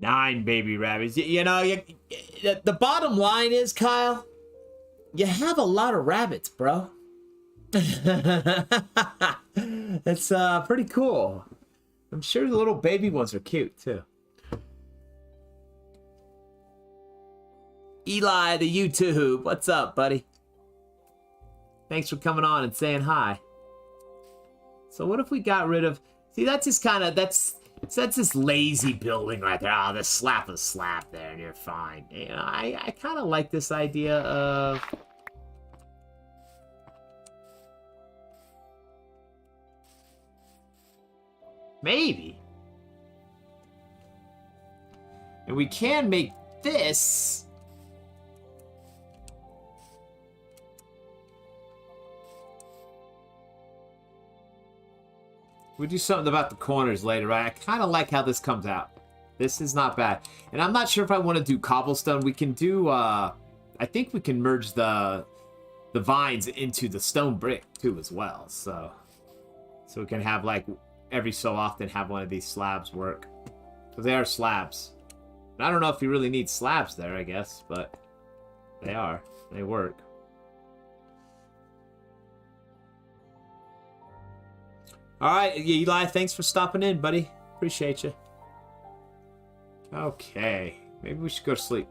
Nine baby rabbits. You know, the bottom line is, Kyle, you have a lot of rabbits, bro. It's pretty cool. I'm sure the little baby ones are cute, too. Eli, the YouTube. What's up, buddy? Thanks for coming on and saying hi. So what if we got rid of... See, that's just kind of... That's this lazy building right there. Oh, just slap a slab there and you're fine. You know, I kind of like this idea of... Maybe. And we can make this... We'll do something about the corners later, right? I kind of like how this comes out. This is not bad. And I'm not sure if I want to do cobblestone. We can do, I think we can merge the vines into the stone brick, too, as well. So we can have, like, every so often have one of these slabs work. Because they are slabs. And I don't know if you really need slabs there, I guess, but they are. They work. All right, Eli, thanks for stopping in, buddy. Appreciate you. Okay, maybe we should go to sleep.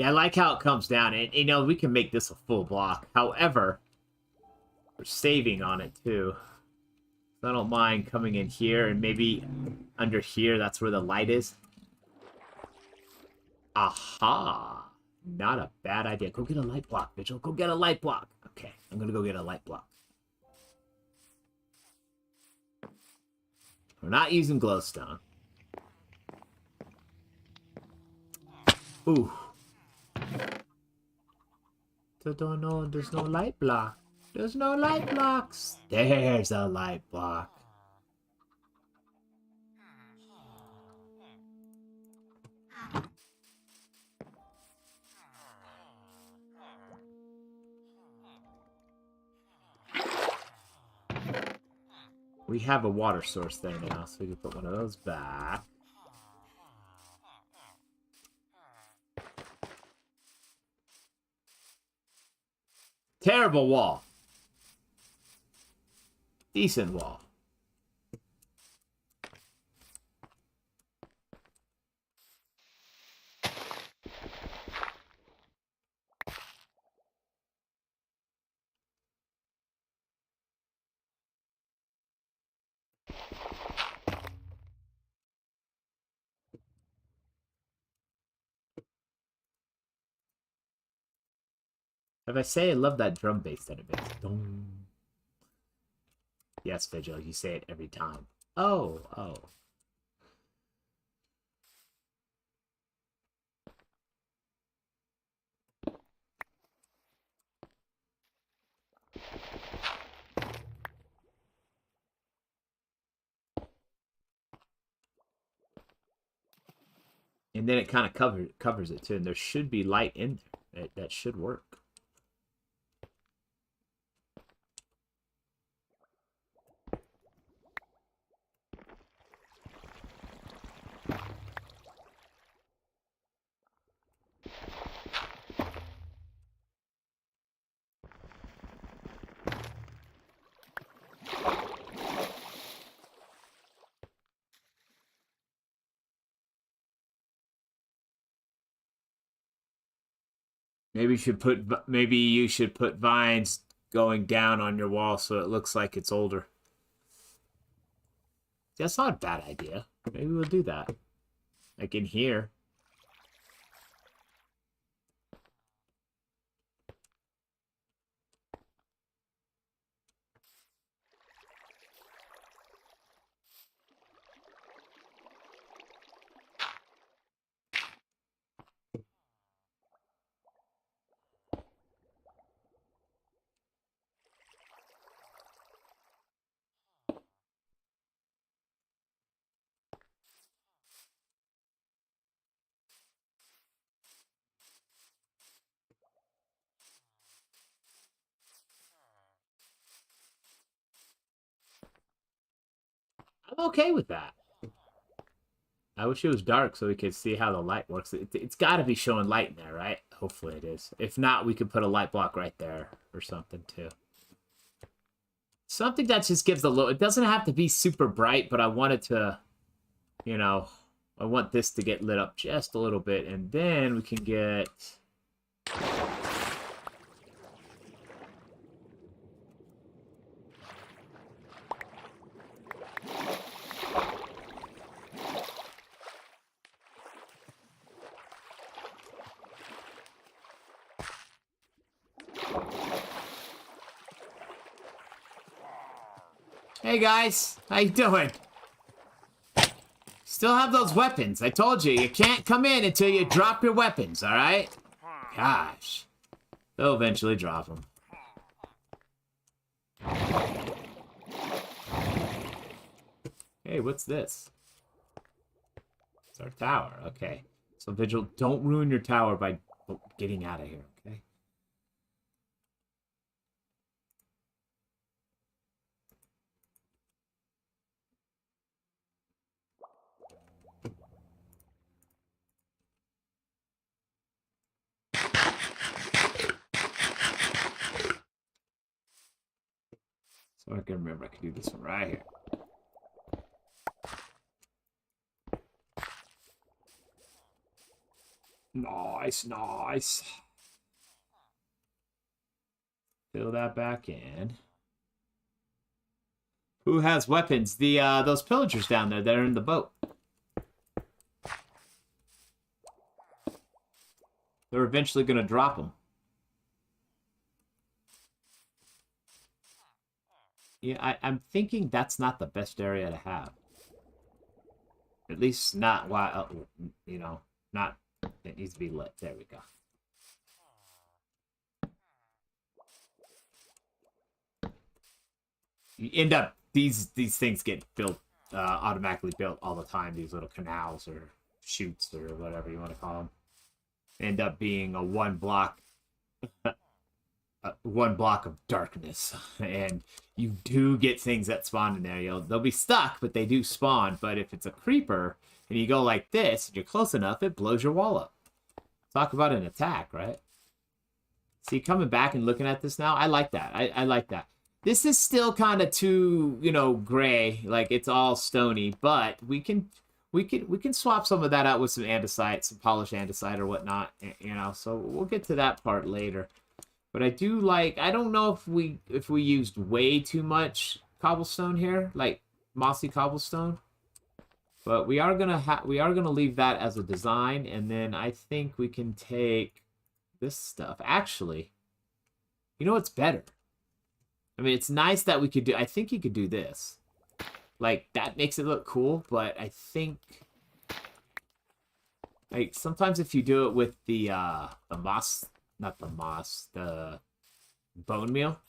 Yeah, I like how it comes down. And, you know, we can make this a full block. However, we're saving on it, too. So I don't mind coming in here and maybe under here, that's where the light is. Aha! Not a bad idea. Go get a light block, Vigil. Go get a light block. Okay, I'm gonna go get a light block. We're not using glowstone. Ooh. No, there's no light block. There's no light blocks. There's a light block. We have a water source there now, so we can put one of those back. Terrible wall. Decent wall. If I say I love that drum bass that it makes. Dong. Yes, Vigil, you say it every time. Oh. And then it kind of covers it too, and there should be light in there. That should work. Maybe you should put vines going down on your wall so it looks like it's older. That's not a bad idea. Maybe we'll do that. Like in here. I'm okay with that. I wish it was dark so we could see how the light works. It's got to be showing light in there, right? Hopefully it is. If not, we could put a light block right there or something too. Something that just gives a little... It doesn't have to be super bright, but I want it to, you know... I want this to get lit up just a little bit, and then we can get... Hey guys, how you doing? Still have those weapons. I told you, you can't come in until you drop your weapons, alright? Gosh. They'll eventually drop them. Hey, what's this? It's our tower, okay. So Vigil, don't ruin your tower by getting out of here, okay? So I can remember I can do this one right here. Nice, nice. Fill that back in. Who has weapons? The those pillagers down there that are in the boat. They're eventually gonna drop them. Yeah, I'm thinking that's not the best area to have. At least not while, you know, not, it needs to be lit. There we go. You end up, these things get built, automatically built all the time, these little canals or chutes or whatever you want to call them. End up being a one block of darkness, and you do get things that spawn in there. They'll be stuck, but they do spawn. But if it's a creeper and you go like this, and you're close enough, it blows your wall up. Talk about an attack, right? See, coming back and looking at this now, I like that. I like that. This is still kind of too, you know, gray, like it's all stony, but we can swap some of that out with some andesite, some polished andesite or whatnot, you know. So we'll get to that part later. But I do like, I don't know if we used way too much cobblestone here, like mossy cobblestone. But we are gonna leave that as a design, and then I think we can take this stuff. Actually, you know what's better? I mean, it's nice that we could do, I think you could do this. Like, that makes it look cool, but I think, like, sometimes if you do it with the moss, not the moss, the bone meal,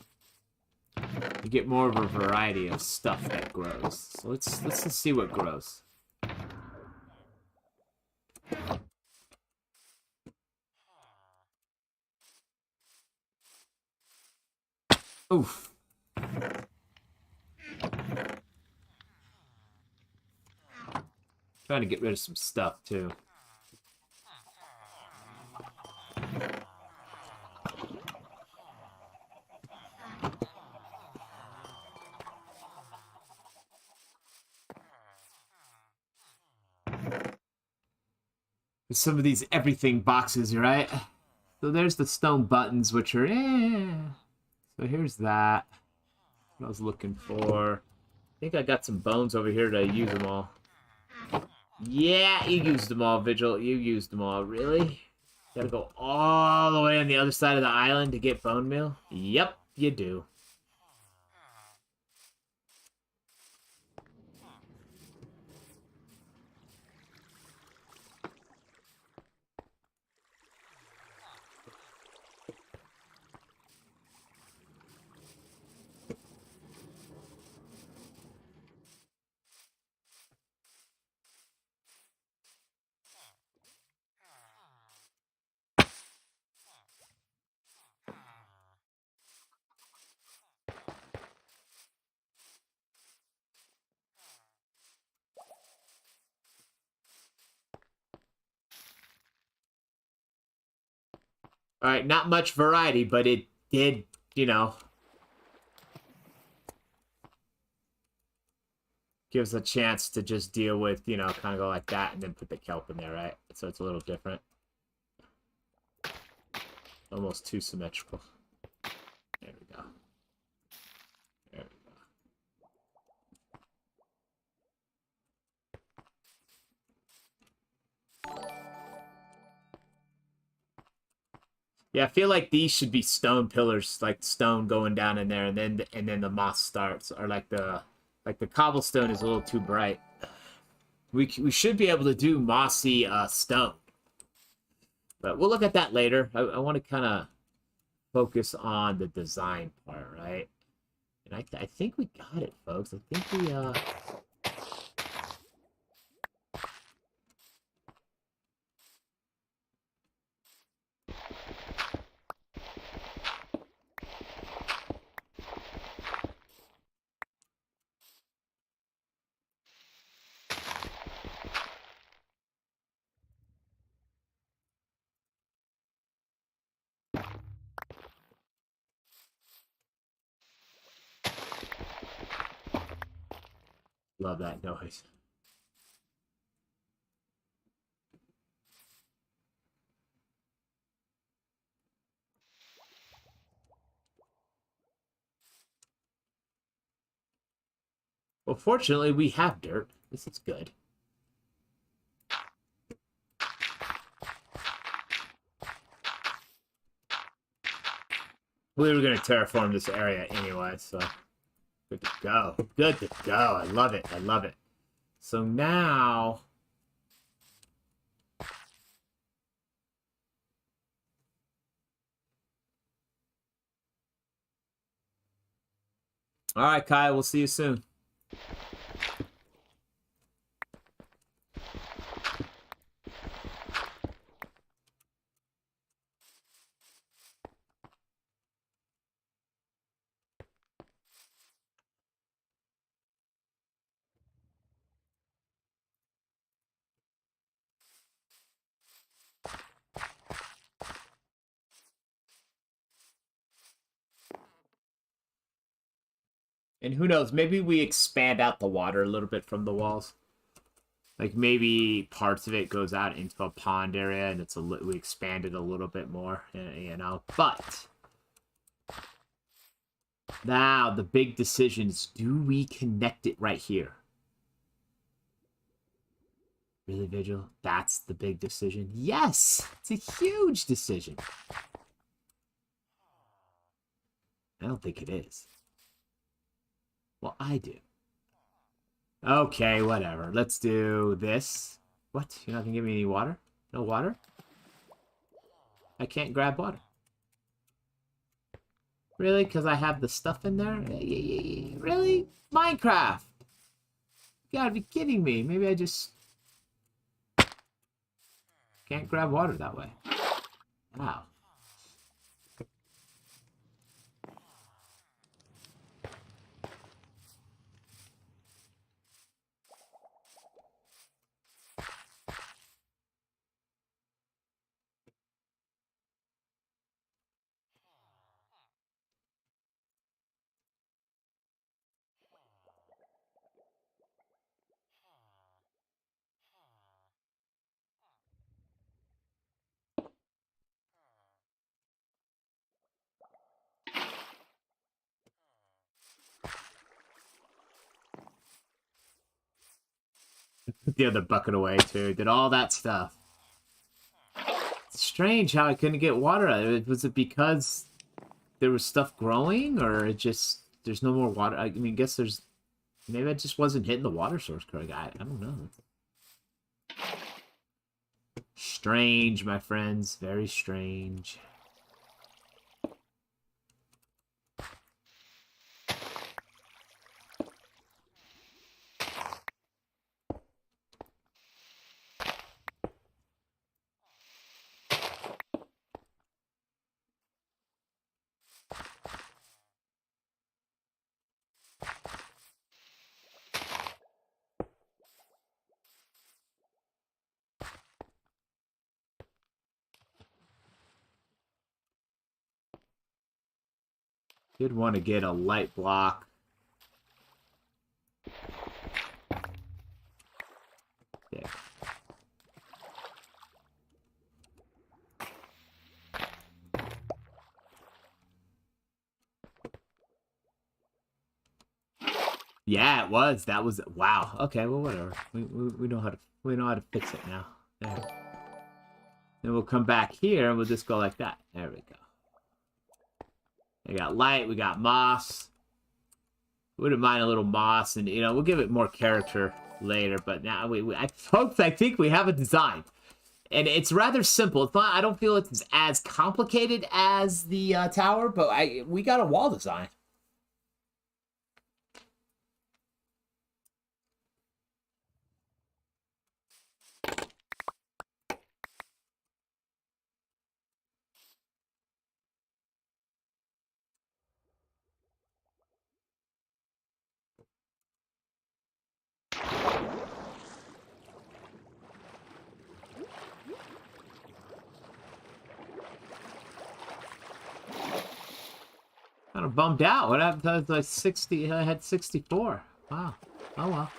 you get more of a variety of stuff that grows. So let's just see what grows. Oof. Trying to get rid of some stuff too. Some of these everything boxes, right? So there's the stone buttons, which are So here's that. What I was looking for. I think I got some bones over here to use them all. Yeah, you used them all, Vigil. You used them all. Really? Gotta go all the way on the other side of the island to get bone meal? Yep, you do. All right, not much variety, but it did, you know, gives a chance to just deal with, you know, kind of go like that and then put the kelp in there, right? So it's a little different. Almost too symmetrical. There we go. There we go. Yeah, I feel like these should be stone pillars, like stone going down in there, and then the moss starts, or like the cobblestone is a little too bright. We should be able to do mossy stone, but we'll look at that later. I want to kind of focus on the design part, right? And I think we got it, folks. I think we love that noise. Well, fortunately, we have dirt. This is good. We were going to terraform this area anyway, so good to go. Good to go. I love it. I love it. So now... All right, Kai, we'll see you soon. And who knows, maybe we expand out the water a little bit from the walls. Like maybe parts of it goes out into a pond area and we expand it a little bit more, you know. But now the big decision is, do we connect it right here? Really, Vigil? That's the big decision. Yes! It's a huge decision. I don't think it is. Well, I do. Okay, whatever. Let's do this. What? You're not gonna give me any water? No water? I can't grab water. Really? Because I have the stuff in there? Really? Minecraft! You gotta be kidding me. Maybe I just... can't grab water that way. Wow. Put the other bucket away, too. Did all that stuff. It's strange how I couldn't get water out of it. Was it because there was stuff growing, or it just... there's no more water? I mean, I guess there's... maybe I just wasn't hitting the water source correctly. I don't know. Strange, my friends. Very strange. Did want to get a light block. Yeah. Yeah, it was. That was... wow. Okay, well, whatever. We know how to fix it now. There. Then we'll come back here and we'll just go like that. There we go. We got light, we got moss. Wouldn't mind a little moss, and you know, we'll give it more character later, but now folks, I think we have a design. And it's rather simple. It's not, I don't feel it's as complicated as the tower, but we got a wall design. Kind of bummed out. What happened to like 60? I had 64. Wow. Oh well.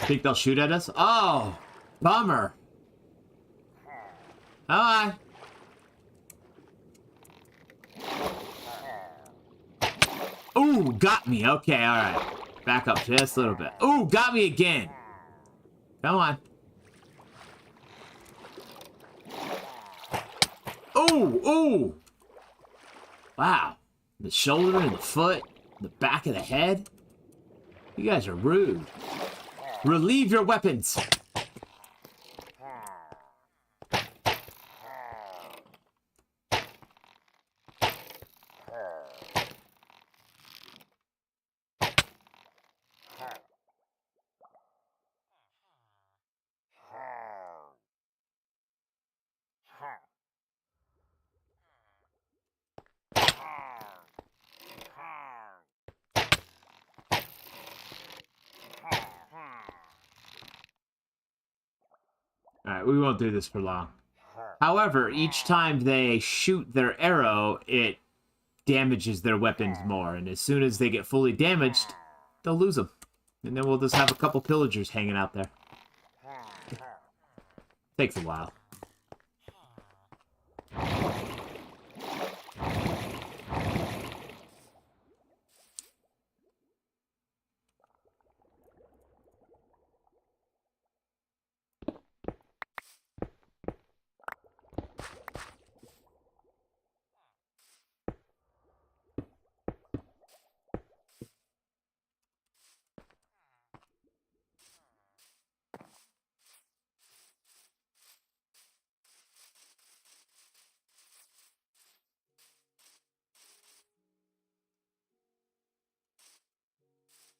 Think they'll shoot at us? Oh, bummer. Come on. Ooh, got me. Okay, alright. Back up just a little bit. Ooh, got me again. Come on. Ooh, ooh. Wow. The shoulder and the foot, the back of the head. You guys are rude. Relieve your weapons. Alright, we won't do this for long. However, each time they shoot their arrow, it damages their weapons more. And as soon as they get fully damaged, they'll lose them. And then we'll just have a couple pillagers hanging out there. Takes a while.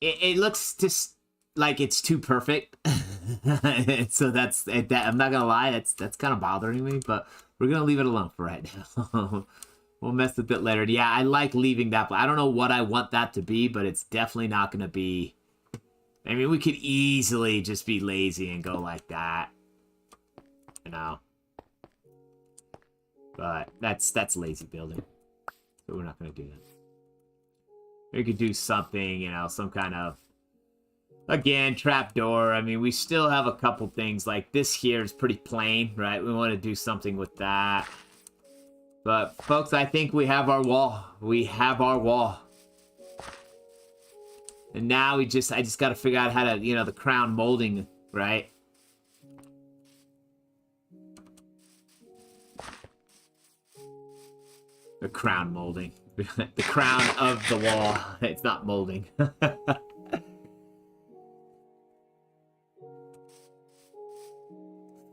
It looks just like it's too perfect. So I'm not gonna lie, that's kind of bothering me, but we're gonna leave it alone for right now. We'll mess with it later. Yeah, I like leaving that, but I don't know what I want that to be, but it's definitely not gonna be. I mean, we could easily just be lazy and go like that, you know. But that's lazy building, so we're not gonna do that. We could do something, you know, some kind of, again, trapdoor. I mean, we still have a couple things. Like, this here is pretty plain, right? We want to do something with that. But, folks, I think we have our wall. We have our wall. And now I just got to figure out how to, you know, the crown molding, right? The crown molding. The crown of the wall. It's not molding.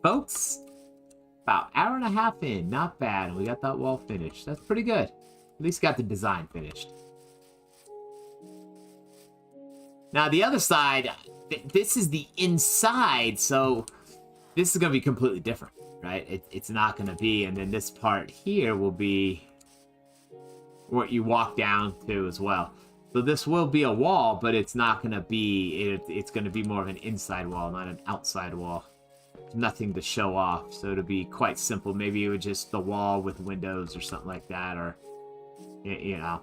Folks, about hour and a half in. Not bad. And we got that wall finished. That's pretty good. At least got the design finished. Now, the other side, this is the inside, so this is going to be completely different, right? It's not going to be, and then this part here will be what you walk down to as well. So this will be a wall, but it's not going to be, it's going to be more of an inside wall, not an outside wall. Nothing to show off, so it'll be quite simple. Maybe it would just the wall with windows or something like that, or, you know.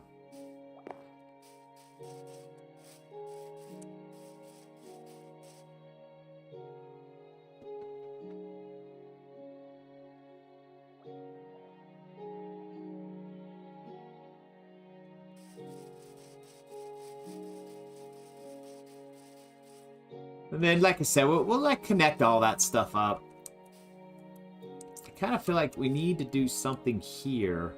And then, like I said, we'll like connect all that stuff up. I kind of feel like we need to do something here.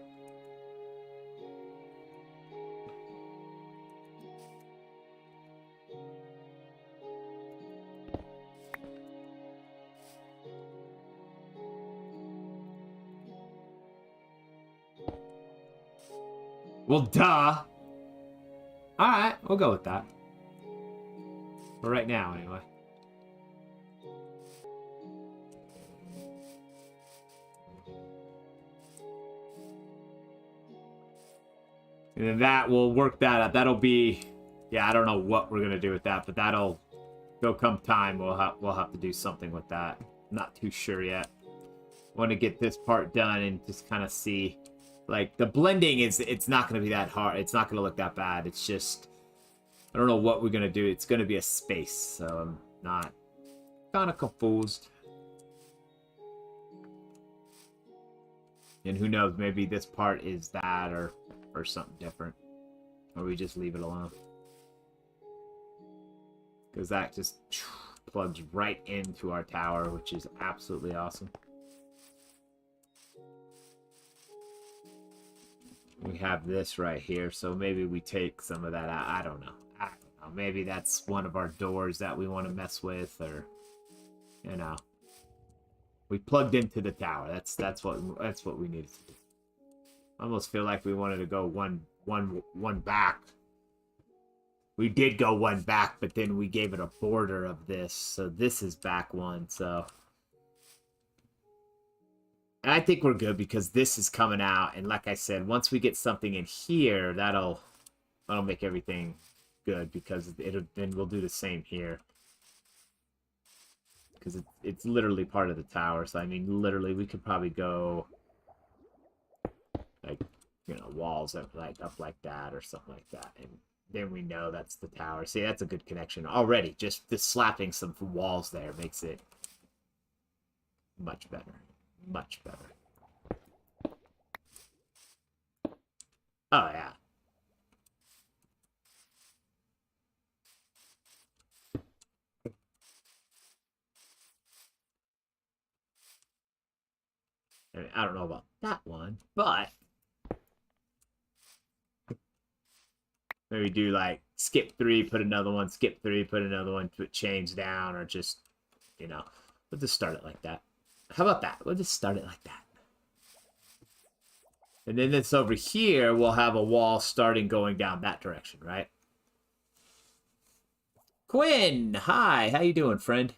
Well, duh. Alright, we'll go with that. For right now, anyway. And then that will work that out. That'll be, yeah, I don't know what we're gonna do with that, but there'll come time. We'll have to do something with that. Not too sure yet. Want to get this part done and just kind of see, like, the blending it's not gonna be that hard. It's not gonna look that bad. It's just, I don't know what we're gonna do. It's gonna be a space, so I'm not kind of confused. And who knows, maybe this part is that or something different. Or we just leave it alone. Because that just plugs right into our tower, which is absolutely awesome. We have this right here, so maybe we take some of that out. I don't know. Maybe that's one of our doors that we want to mess with, or, you know. We plugged into the tower. That's what we needed to do. I almost feel like we wanted to go one back. We did go one back, but then we gave it a border of this, so this is back one, so. And I think we're good because this is coming out, and like I said, once we get something in here, that'll make everything good, because then we'll do the same here. Because it's literally part of the tower, so I mean, literally, we could probably go, like, you know, walls up like that or something like that, and then we know that's the tower. See, that's a good connection already. Just slapping some walls there makes it much better. Much better. Oh, yeah. I mean, I don't know about that one, but maybe do like skip 3, put another one, skip 3, put another one, put change down, or just, you know, we'll just start it like that. How about that? We'll just start it like that. And then this over here, we'll have a wall starting going down that direction, right? Quinn, hi, how you doing, friend?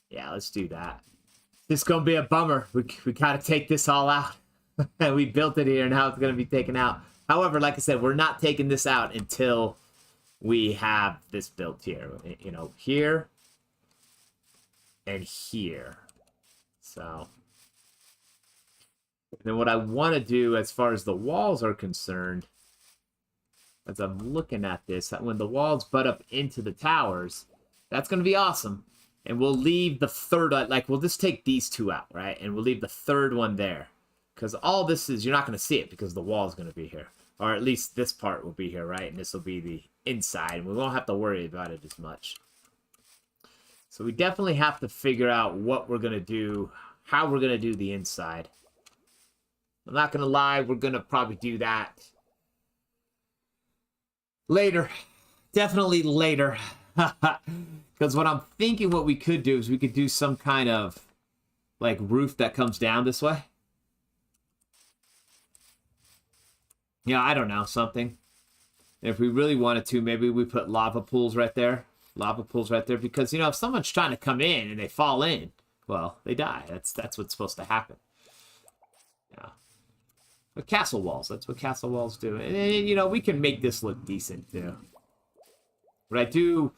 Yeah, let's do that. This is gonna be a bummer. We gotta take this all out. We built it here, and now it's gonna be taken out. However, like I said, we're not taking this out until we have this built here. You know, here and here. So, then what I want to do as far as the walls are concerned, as I'm looking at this, when the walls butt up into the towers, that's going to be awesome. And we'll leave the third, like, we'll just take these two out, right? And we'll leave the third one there. Because all this is, you're not going to see it because the wall is going to be here. Or at least this part will be here, right? And this will be the inside. And we won't have to worry about it as much. So we definitely have to figure out what we're going to do, how we're going to do the inside. I'm not going to lie, we're going to probably do that later. Definitely later. Because what I'm thinking what we could do is we could do some kind of, like, roof that comes down this way. Yeah, I don't know, something. And if we really wanted to, maybe we put lava pools right there. Lava pools right there, because, you know, if someone's trying to come in and they fall in, well, they die. That's what's supposed to happen. Yeah. But castle walls, that's what castle walls do. And, you know, we can make this look decent, too. But I do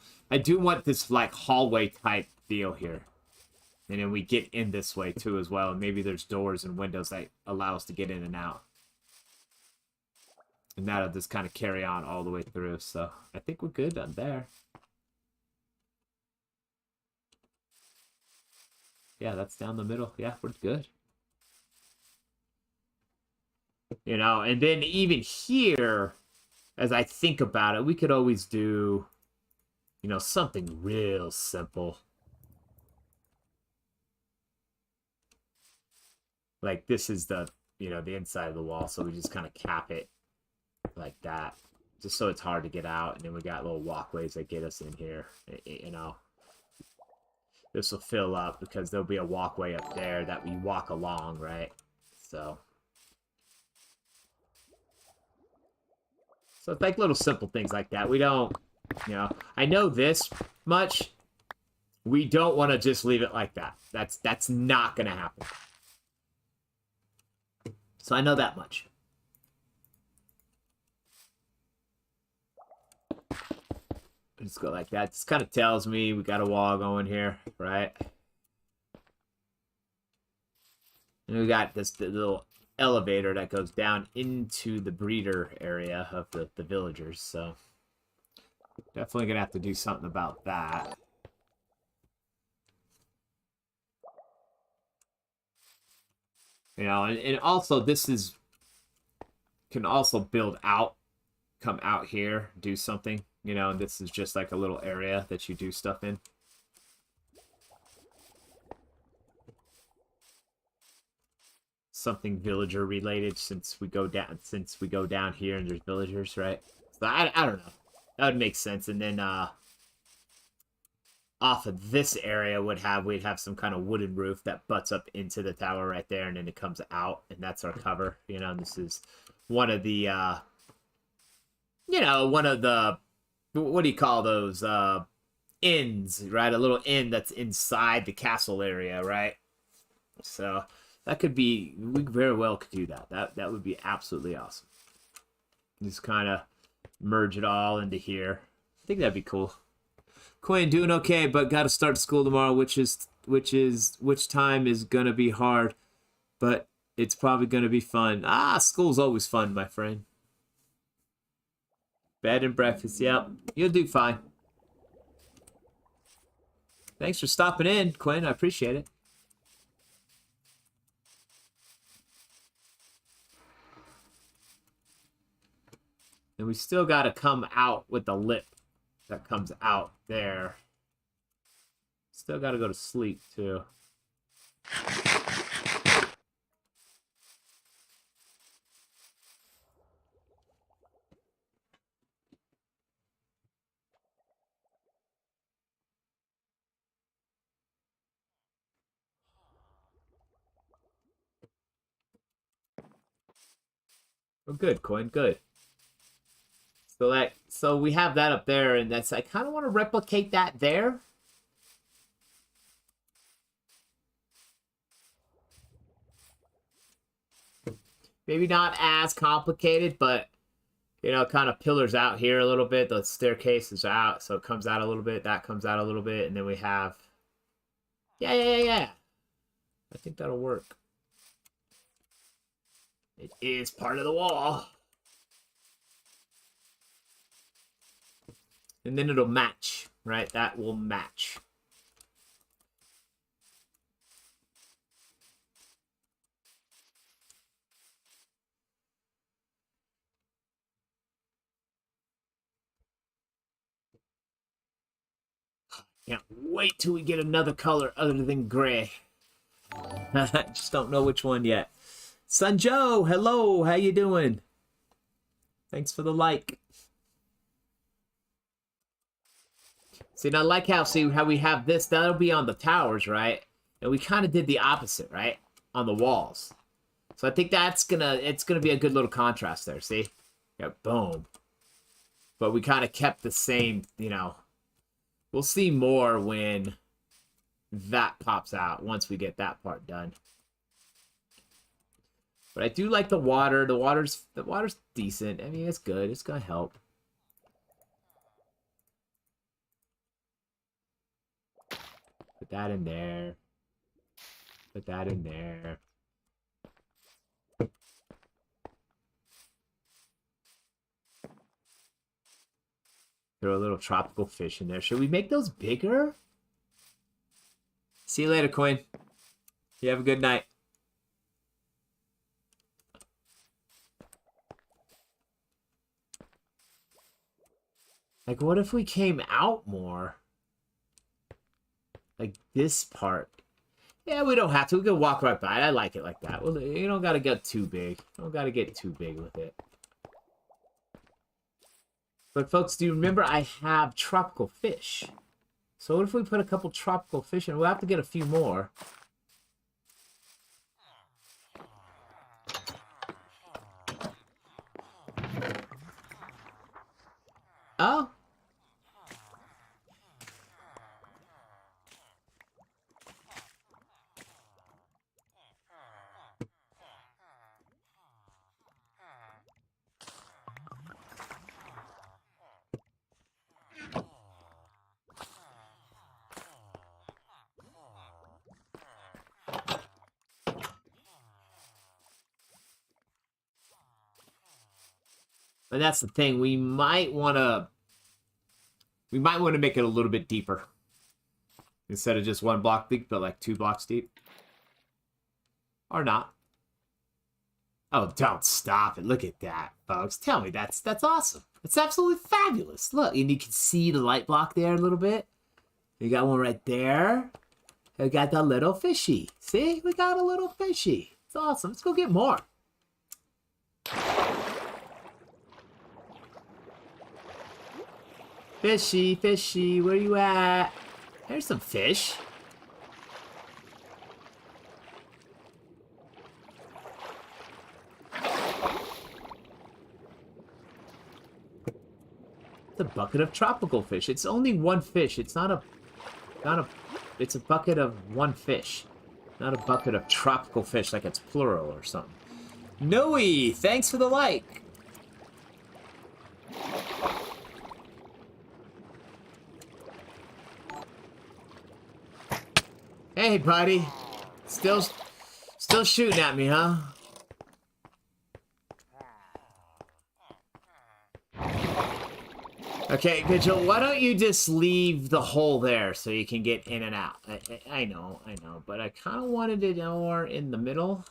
want this, like, hallway type deal here. And then we get in this way, too, as well. And maybe there's doors and windows that allow us to get in and out. And that'll just kind of carry on all the way through. So I think we're good on there. Yeah, that's down the middle. Yeah, we're good. You know, and then even here, as I think about it, we could always do, you know, something real simple. Like, this is the, you know, the inside of the wall, so we just kind of cap it like that, just so it's hard to get out. And then we got little walkways that get us in here. You know, this will fill up because there'll be a walkway up there that we walk along, right? So it's like little simple things like that. We don't, you know, I know this much. We don't want to just leave it like that. That's not going to happen. So I know that much. Just go like that. This kind of tells me we got a wall going here, right? And we got this little elevator that goes down into the breeder area of the villagers, so definitely gonna have to do something about that. You know, and also this is can also build out, come out here, do something. You know, and this is just like a little area that you do stuff in. Something villager related since we go down here and there's villagers, right? So I don't know. That would make sense. And then off of this area we'd have some kind of wooden roof that butts up into the tower right there, and then it comes out, and that's our cover. You know, and this is one of the one of the, what do you call those, inns, right? A little inn that's inside the castle area, right? So that could be, we very well could do that. That would be absolutely awesome. Just kind of merge it all into here. I think that'd be cool. Quinn, doing okay, but got to start school tomorrow, which time is gonna be hard, but it's probably gonna be fun. School's always fun, my friend. Bed and breakfast, yep. You'll do fine. Thanks for stopping in, Quinn. I appreciate it. And we still got to come out with the lip that comes out there. Still got to go to sleep, too. Oh, good, Coin, good. So we have that up there, and that's, I kind of want to replicate that there. Maybe not as complicated, but, you know, kind of pillars out here a little bit. The staircase is out, so it comes out a little bit. That comes out a little bit, and then we have... Yeah. I think that'll work. It is part of the wall. And then it'll match, right? That will match. Can't wait till we get another color other than gray. Just don't know which one yet. Sanjo, hello, how you doing? Thanks for the like. See, and I like how we have this. That'll be on the towers, right? And we kind of did the opposite, right? On the walls. So I think it's gonna be a good little contrast there. See, yeah, boom. But we kind of kept the same, you know. We'll see more when that pops out once we get that part done. But I do like the water. The water's decent. I mean, it's good. It's gonna help. Put that in there. Put that in there. Throw a little tropical fish in there. Should we make those bigger? See you later, Coin. You have a good night. Like, what if we came out more? Like this part. Yeah, we don't have to. We can walk right by it. I like it like that. Well, you don't gotta get too big. You don't gotta get too big with it. But folks, do you remember I have tropical fish? So what if we put a couple tropical fish in? We'll have to get a few more. Oh. And that's the thing. We might want to make it a little bit deeper. Instead of just 1 block deep, but like 2 blocks deep. Or not. Oh, don't stop it. Look at that, folks. Tell me that's awesome. It's absolutely fabulous. Look, and you can see the light block there a little bit. We got one right there. We got the little fishy. See? We got a little fishy. It's awesome. Let's go get more. Fishy, fishy, where you at? There's some fish. It's a bucket of tropical fish. It's only one fish. It's not a, it's a bucket of one fish. Not a bucket of tropical fish like it's plural or something. Noe, thanks for the like. Hey, buddy. Still shooting at me, huh? Okay, Vigil, why don't you just leave the hole there so you can get in and out? I know, but I kind of wanted it more in the middle.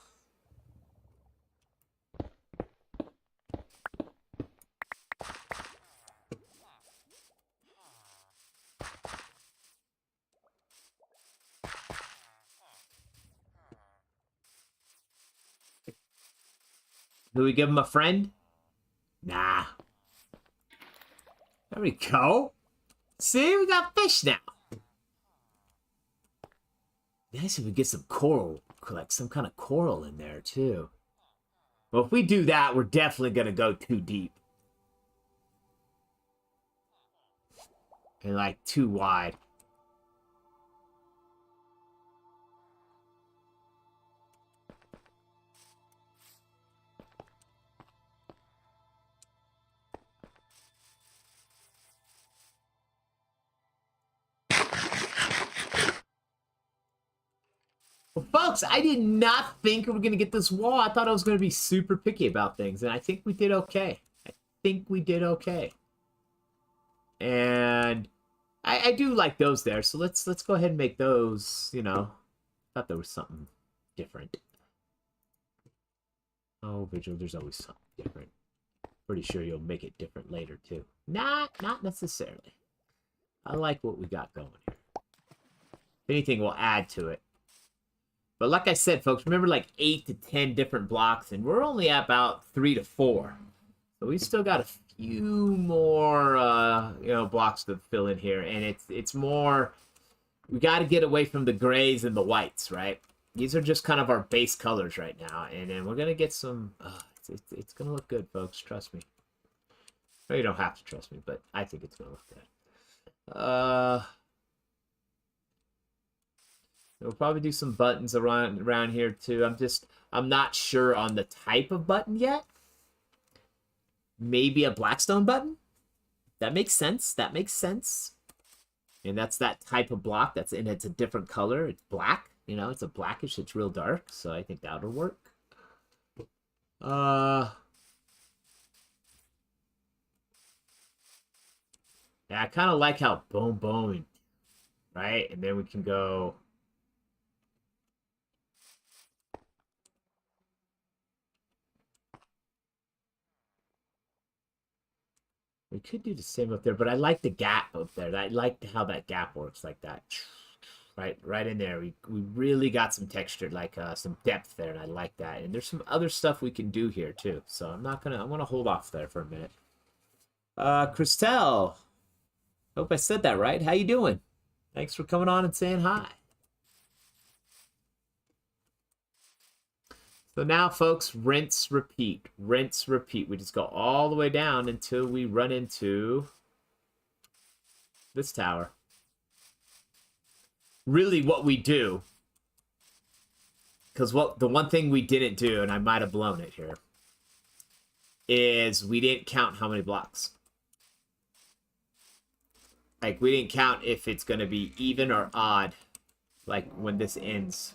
Do we give him a friend? Nah. There we go. See, we got fish now. Nice if we get some coral, like some kind of coral in there too. Well, if we do that, we're definitely gonna go too deep. And like too wide. Well, folks, I did not think we were going to get this wall. I thought I was going to be super picky about things, and I think we did okay. And I do like those there, so let's go ahead and make those, you know. I thought there was something different. Oh, Vigil, there's always something different. Pretty sure you'll make it different later, too. Not necessarily. I like what we got going here. If anything, we'll add to it. But like I said, folks, remember like 8 to 10 different blocks, and we're only at about 3 to 4. So we still got a few more, you know, blocks to fill in here, and it's more. We got to get away from the grays and the whites, right? These are just kind of our base colors right now, and then we're gonna get some. It's gonna look good, folks. Trust me. No, you don't have to trust me, but I think it's gonna look good. We'll probably do some buttons around here too. I'm not sure on the type of button yet. Maybe a Blackstone button? That makes sense. And that's that type of block it's a different color. It's black, you know, it's a blackish, it's real dark, so I think that'll work. Yeah, I kind of like how boom, boom, right? And then we can go. We could do the same up there, but I like the gap up there. I like how that gap works like that. Right in there. We really got some texture, like some depth there, and I like that. And there's some other stuff we can do here too. So I'm gonna hold off there for a minute. Christelle. Hope I said that right. How you doing? Thanks for coming on and saying hi. So now, folks, rinse, repeat. Rinse, repeat. We just go all the way down until we run into this tower. Really what we do, because the one thing we didn't do, and I might have blown it here, is we didn't count how many blocks. Like, we didn't count if it's going to be even or odd, like, when this ends.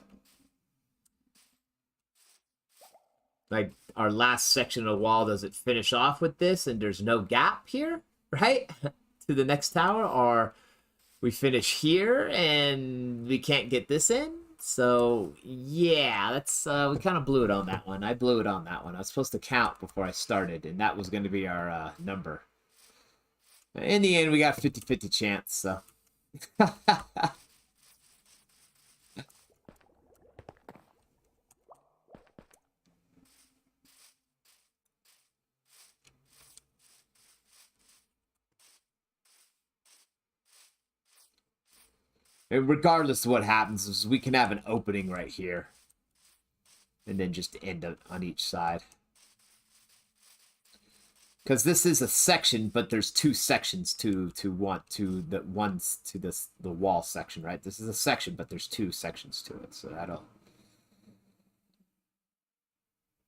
Like, our last section of the wall, does it finish off with this and there's no gap here, right? To the next tower, or we finish here and we can't get this in? So, yeah, that's, we kind of blew it on that one. I blew it on that one. I was supposed to count before I started, and that was going to be our number. In the end, we got 50-50 chance, so. And regardless of what happens, is we can have an opening right here. And then just end up on each side. Because this is a section, but there's two sections to the wall section, right? This is a section, but there's two sections to it, so that'll.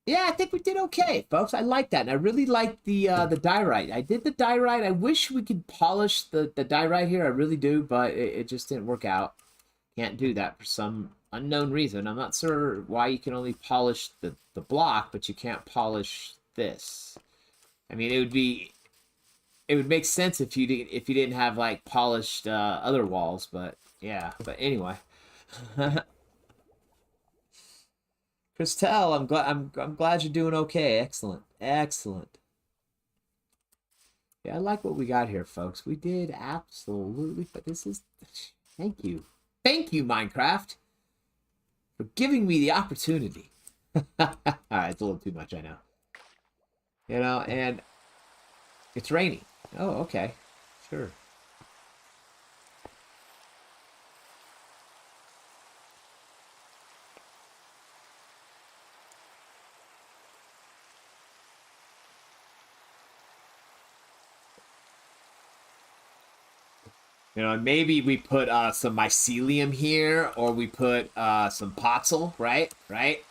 Yeah, I think we did okay, folks. I like that, and I really like the diorite. I did the diorite. I wish we could polish the diorite here. I really do, but it just didn't work out. Can't do that for some unknown reason. I'm not sure why you can only polish the block, but you can't polish this. I mean, it would make sense if you didn't have like polished other walls, but yeah. But anyway, Christelle, I'm glad you're doing okay. Excellent, excellent. Yeah, I like what we got here, folks. We did absolutely, but this is thank you, Minecraft, for giving me the opportunity. All right, it's a little too much, I know. You know, and it's raining. Oh, okay. Sure. You know, maybe we put some mycelium here, or we put some potzel, right? Right?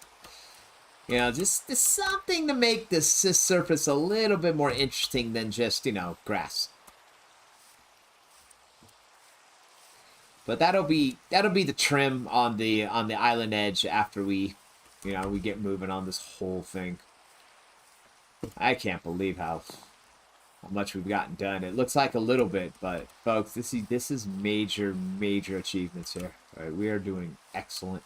You know, just something to make this surface a little bit more interesting than just, you know, grass. But that'll be the trim on the island edge after we, you know, we get moving on this whole thing. I can't believe how much we've gotten done. It looks like a little bit, but folks, this is major achievements here. All right, we are doing excellent.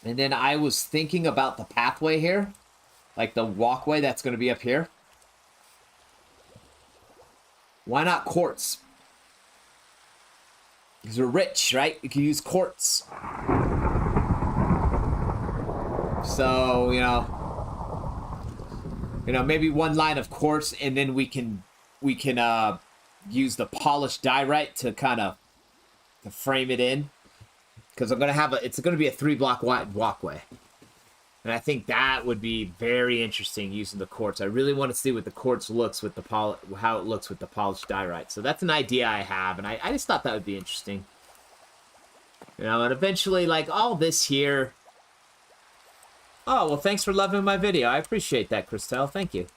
And then I was thinking about the pathway here, like the walkway that's going to be up here. Why not quartz? Because we're rich, right? We can use quartz. So, you know, maybe one line of quartz, and then we can use the polished diorite to kind of frame it in. Because I'm gonna have it's gonna be a 3-block wide walkway, and I think that would be very interesting using the quartz. I really want to see what the quartz looks with how it looks with the polished diorite. So that's an idea I have, and I just thought that would be interesting. You know, and eventually, like all this here. Oh well, thanks for loving my video. I appreciate that, Christelle. Thank you.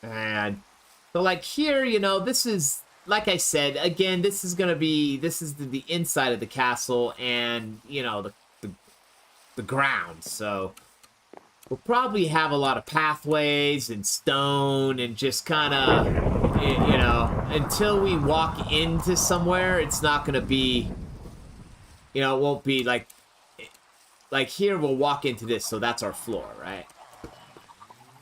And so like here, you know, this is, like I said, again, this is the inside of the castle and, you know, the ground. So we'll probably have a lot of pathways and stone and just kind of, you know, until we walk into somewhere, it's not going to be, you know, it won't be like here we'll walk into this. So that's our floor, right?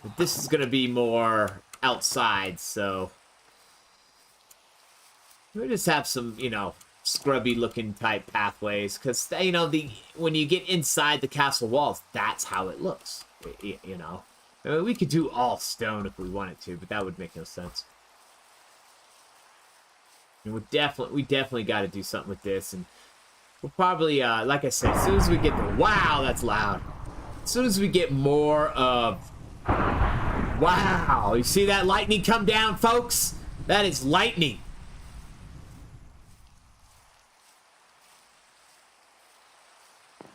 But this is going to be more outside, so we just have some, you know, scrubby looking type pathways, because, you know, when you get inside the castle walls, that's how it looks. You know, I mean, we could do all stone if we wanted to, but that would make no sense. And we definitely got to do something with this, and we'll probably like I said, as soon as we get wow, that's loud. As soon as we get more of wow, you see that lightning come down, folks? That is lightning.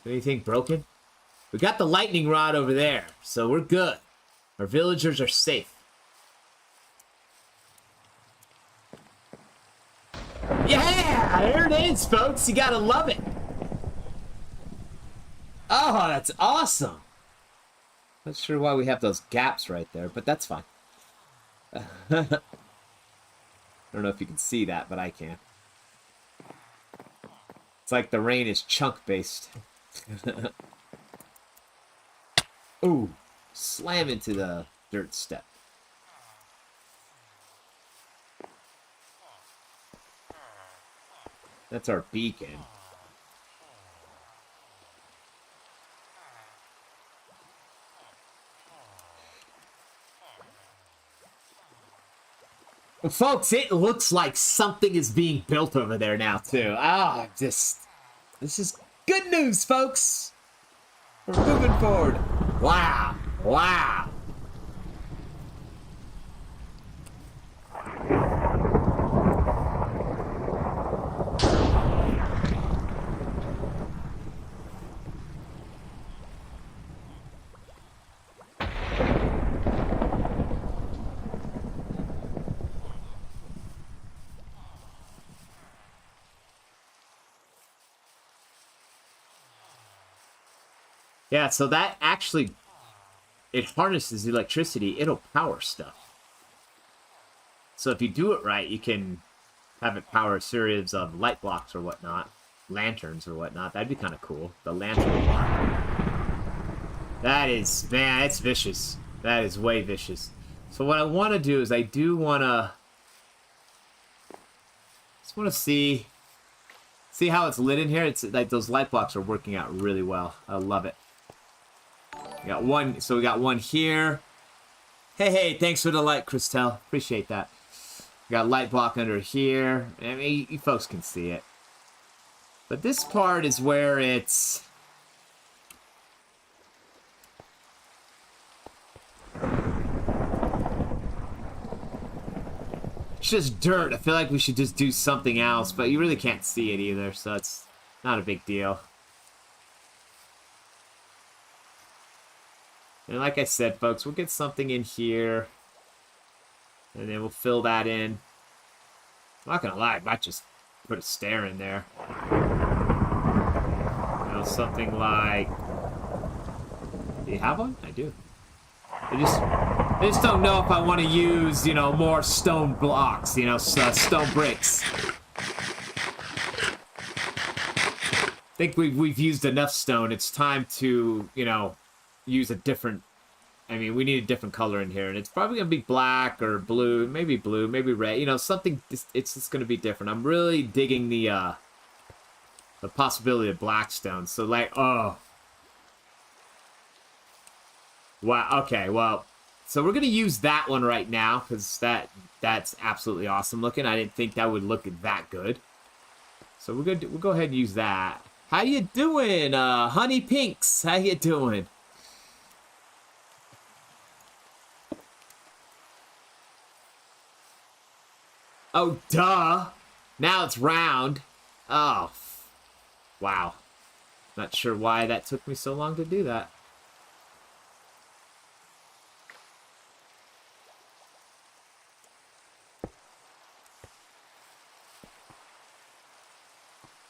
Anything broken? We got the lightning rod over there, so we're good. Our villagers are safe. Yeah, there it is, folks. You gotta love it. Oh, that's awesome. Not sure why we have those gaps right there, but that's fine. I don't know if you can see that, but I can. It's like the rain is chunk-based. Ooh, slam into the dirt step. That's our beacon. Folks, it looks like something is being built over there now, too. Ah, this is good news, folks. We're moving forward. Wow. Wow. Yeah, so that actually, it harnesses electricity. It'll power stuff. So if you do it right, you can have it power a series of light blocks or whatnot. Lanterns or whatnot. That'd be kind of cool. The lantern block. That is, man, it's vicious. That is way vicious. So what I want to do is I do want to... just want to see how it's lit in here. It's like those light blocks are working out really well. I love it. We got one, so we got one here. Hey, thanks for the light, Christelle. Appreciate that. We got a light block under here. I mean, you folks can see it. But this part is where it's... it's just dirt. I feel like we should just do something else, but you really can't see it either, so it's not a big deal. And like I said, folks, we'll get something in here. And then we'll fill that in. I'm not gonna lie, I might just put a stair in there. You know, something like... do you have one? I do. I just don't know if I want to use, you know, more stone blocks, you know, stone bricks. I think we've used enough stone. It's time to, you know, use a different... I mean, we need a different color in here, and it's probably going to be black or blue, maybe red, you know, something, it's just going to be different. I'm really digging the possibility of black stone, so like, oh. Wow, okay, well, so we're going to use that one right now, because that's absolutely awesome looking. I didn't think that would look that good. So we'll go ahead and use that. How you doing, Honey Pinks? How you doing? Oh, duh. Now it's round. Oh, wow. Not sure why that took me so long to do that.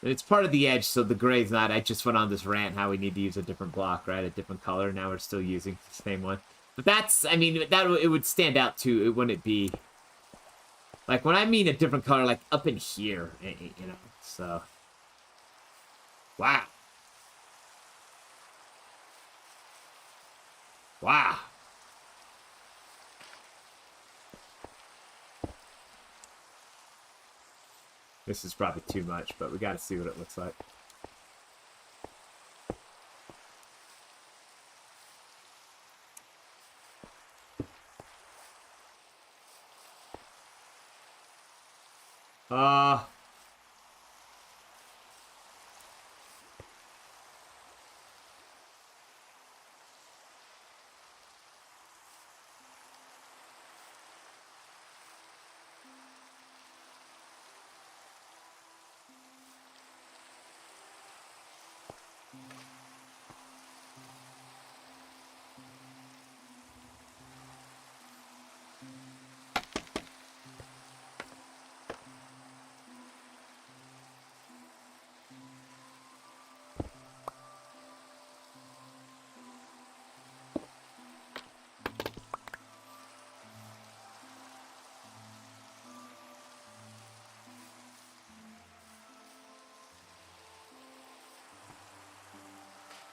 It's part of the edge, so the gray's not. I just went on this rant how we need to use a different block, right? A different color. Now we're still using the same one. But that's, I mean, it would stand out too. It wouldn't be... like, when I mean a different color, like, up in here, you know, so... wow. Wow. This is probably too much, but we gotta see what it looks like.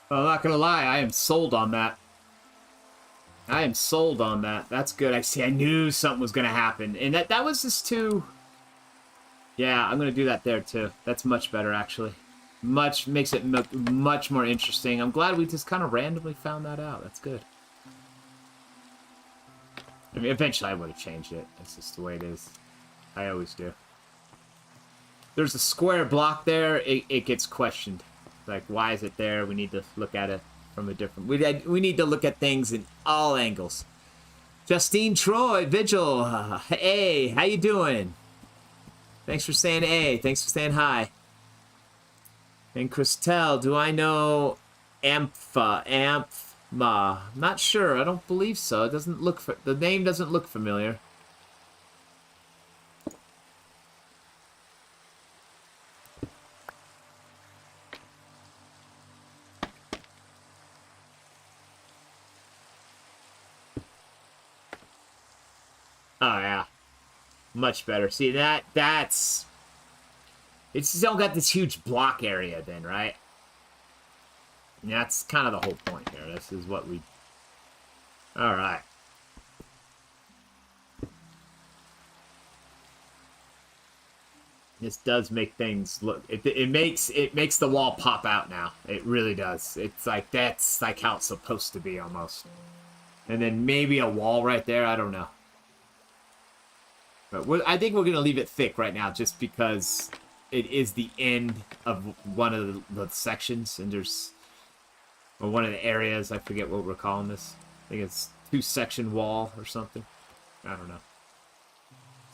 Well, I'm not gonna lie, I am sold on that. I am sold on that. That's good. I see. I knew something was gonna happen, and that was just too. Yeah, I'm gonna do that there too. That's much better, actually. Makes it much more interesting. I'm glad we just kind of randomly found that out. That's good. I mean, eventually I would have changed it. That's just the way it is. I always do. There's a square block there. It gets questioned. Like, why is it there? We need to look at it from a different... We need to look at things in all angles. Justine Troy, Vigil. Hey, how you doing? Thanks for saying hey. Thanks for saying hi. And Christelle, do I know Ampha? Amphma? Not sure. I don't believe so. It doesn't look... The name doesn't look familiar. Oh, yeah. Much better. See, that's... It's still got this huge block area then, right? And that's kind of the whole point here. This is what we... Alright. This does make things look... It makes the wall pop out now. It really does. It's like, that's like how it's supposed to be almost. And then maybe a wall right there. I don't know. But I think we're going to leave it thick right now just because it is the end of one of the sections. And there's... Or one of the areas. I forget what we're calling this. I think it's 2-section wall or something. I don't know.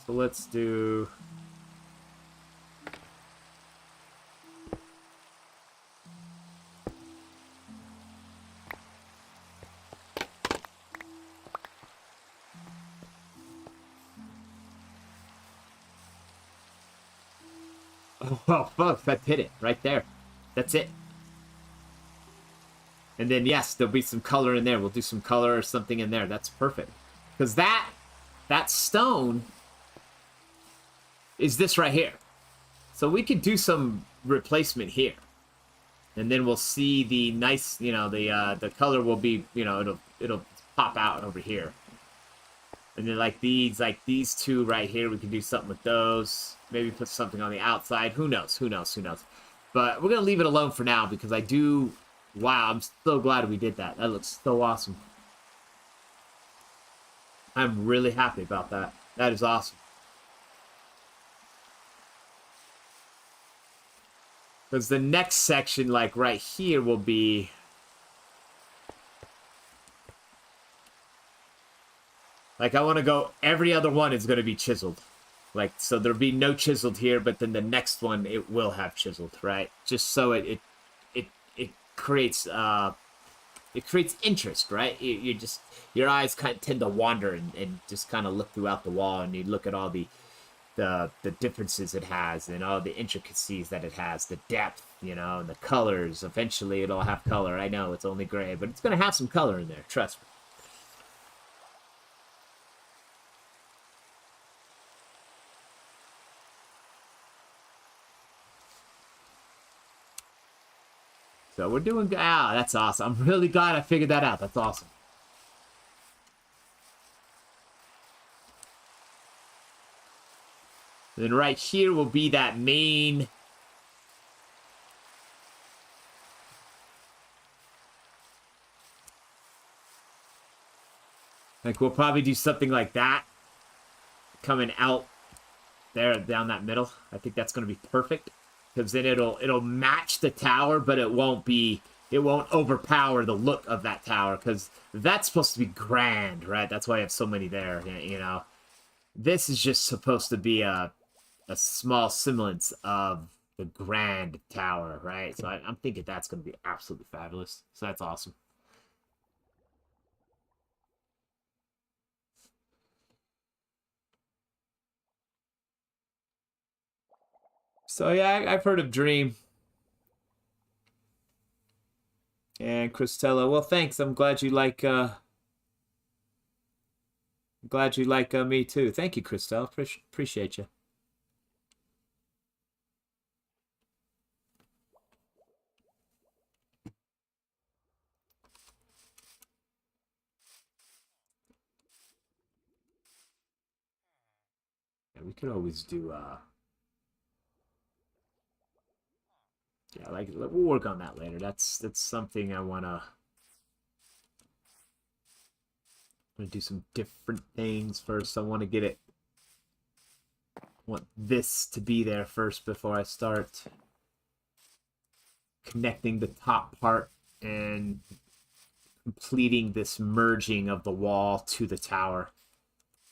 So let's do... Oh, fuck, that hit it right there. That's it. And then, yes, there'll be some color in there. We'll do some color or something in there. That's perfect. Because that stone is this right here. So we could do some replacement here. And then we'll see the nice, you know, the color will be, you know, it'll pop out over here. And then like these two right here, we can do something with those. Maybe put something on the outside. Who knows? Who knows? Who knows? But we're going to leave it alone for now because I do... Wow, I'm so glad we did that. That looks so awesome. I'm really happy about that. That is awesome. Because the next section, like right here, will be... Like, I want to go... Every other one is going to be chiseled. Like, so there'll be no chiseled here, but then the next one, it will have chiseled, right? Just so it creates interest, right? You just... Your eyes kind of tend to wander and just kind of look throughout the wall, and you look at all the differences it has and all the intricacies that it has, the depth, you know, and the colors. Eventually, it'll have color. I know it's only gray, but it's going to have some color in there. Trust me. So we're doing... Ah, that's awesome. I'm really glad I figured that out. That's awesome. Then right here will be that main... Like, we'll probably do something like that. Coming out there, down that middle. I think that's going to be perfect. Because then it'll match the tower, but it won't overpower the look of that tower. Because that's supposed to be grand, right? That's why I have so many there, you know. This is just supposed to be a small semblance of the grand tower, right? So I'm thinking that's going to be absolutely fabulous. So that's awesome. So yeah, I've heard of Dream. And Christella, well, thanks. I'm glad you like me too. Thank you, Christelle. Appreciate you. we could always do yeah, like we'll work on that later. That's something I wanna do some different things first. I want to get it. I want this to be there first before I start connecting the top part and completing this merging of the wall to the tower.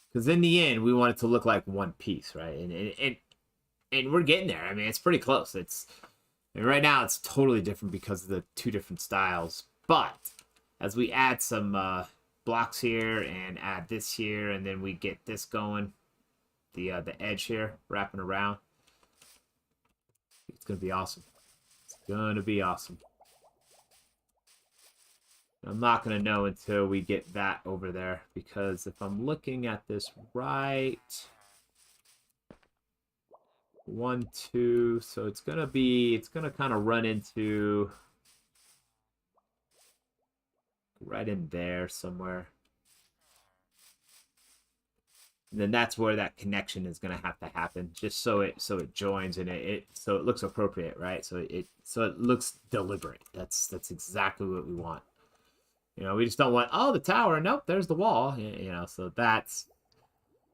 Because in the end, we want it to look like one piece, right? And we're getting there. I mean, it's pretty close. And right now it's totally different because of the two different styles. But as we add some blocks here and add this here, and then we get this going, the edge here wrapping around, it's gonna be awesome. It's gonna be awesome. I'm not gonna know until we get that over there, because if I'm looking at this right, 1, 2, so it's gonna kind of run into right in there somewhere. And then that's where that connection is going to have to happen, just so it joins and so it looks appropriate, right? So it looks deliberate. That's exactly what we want. You know, we just don't want, oh, the tower, nope, there's the wall. You know, so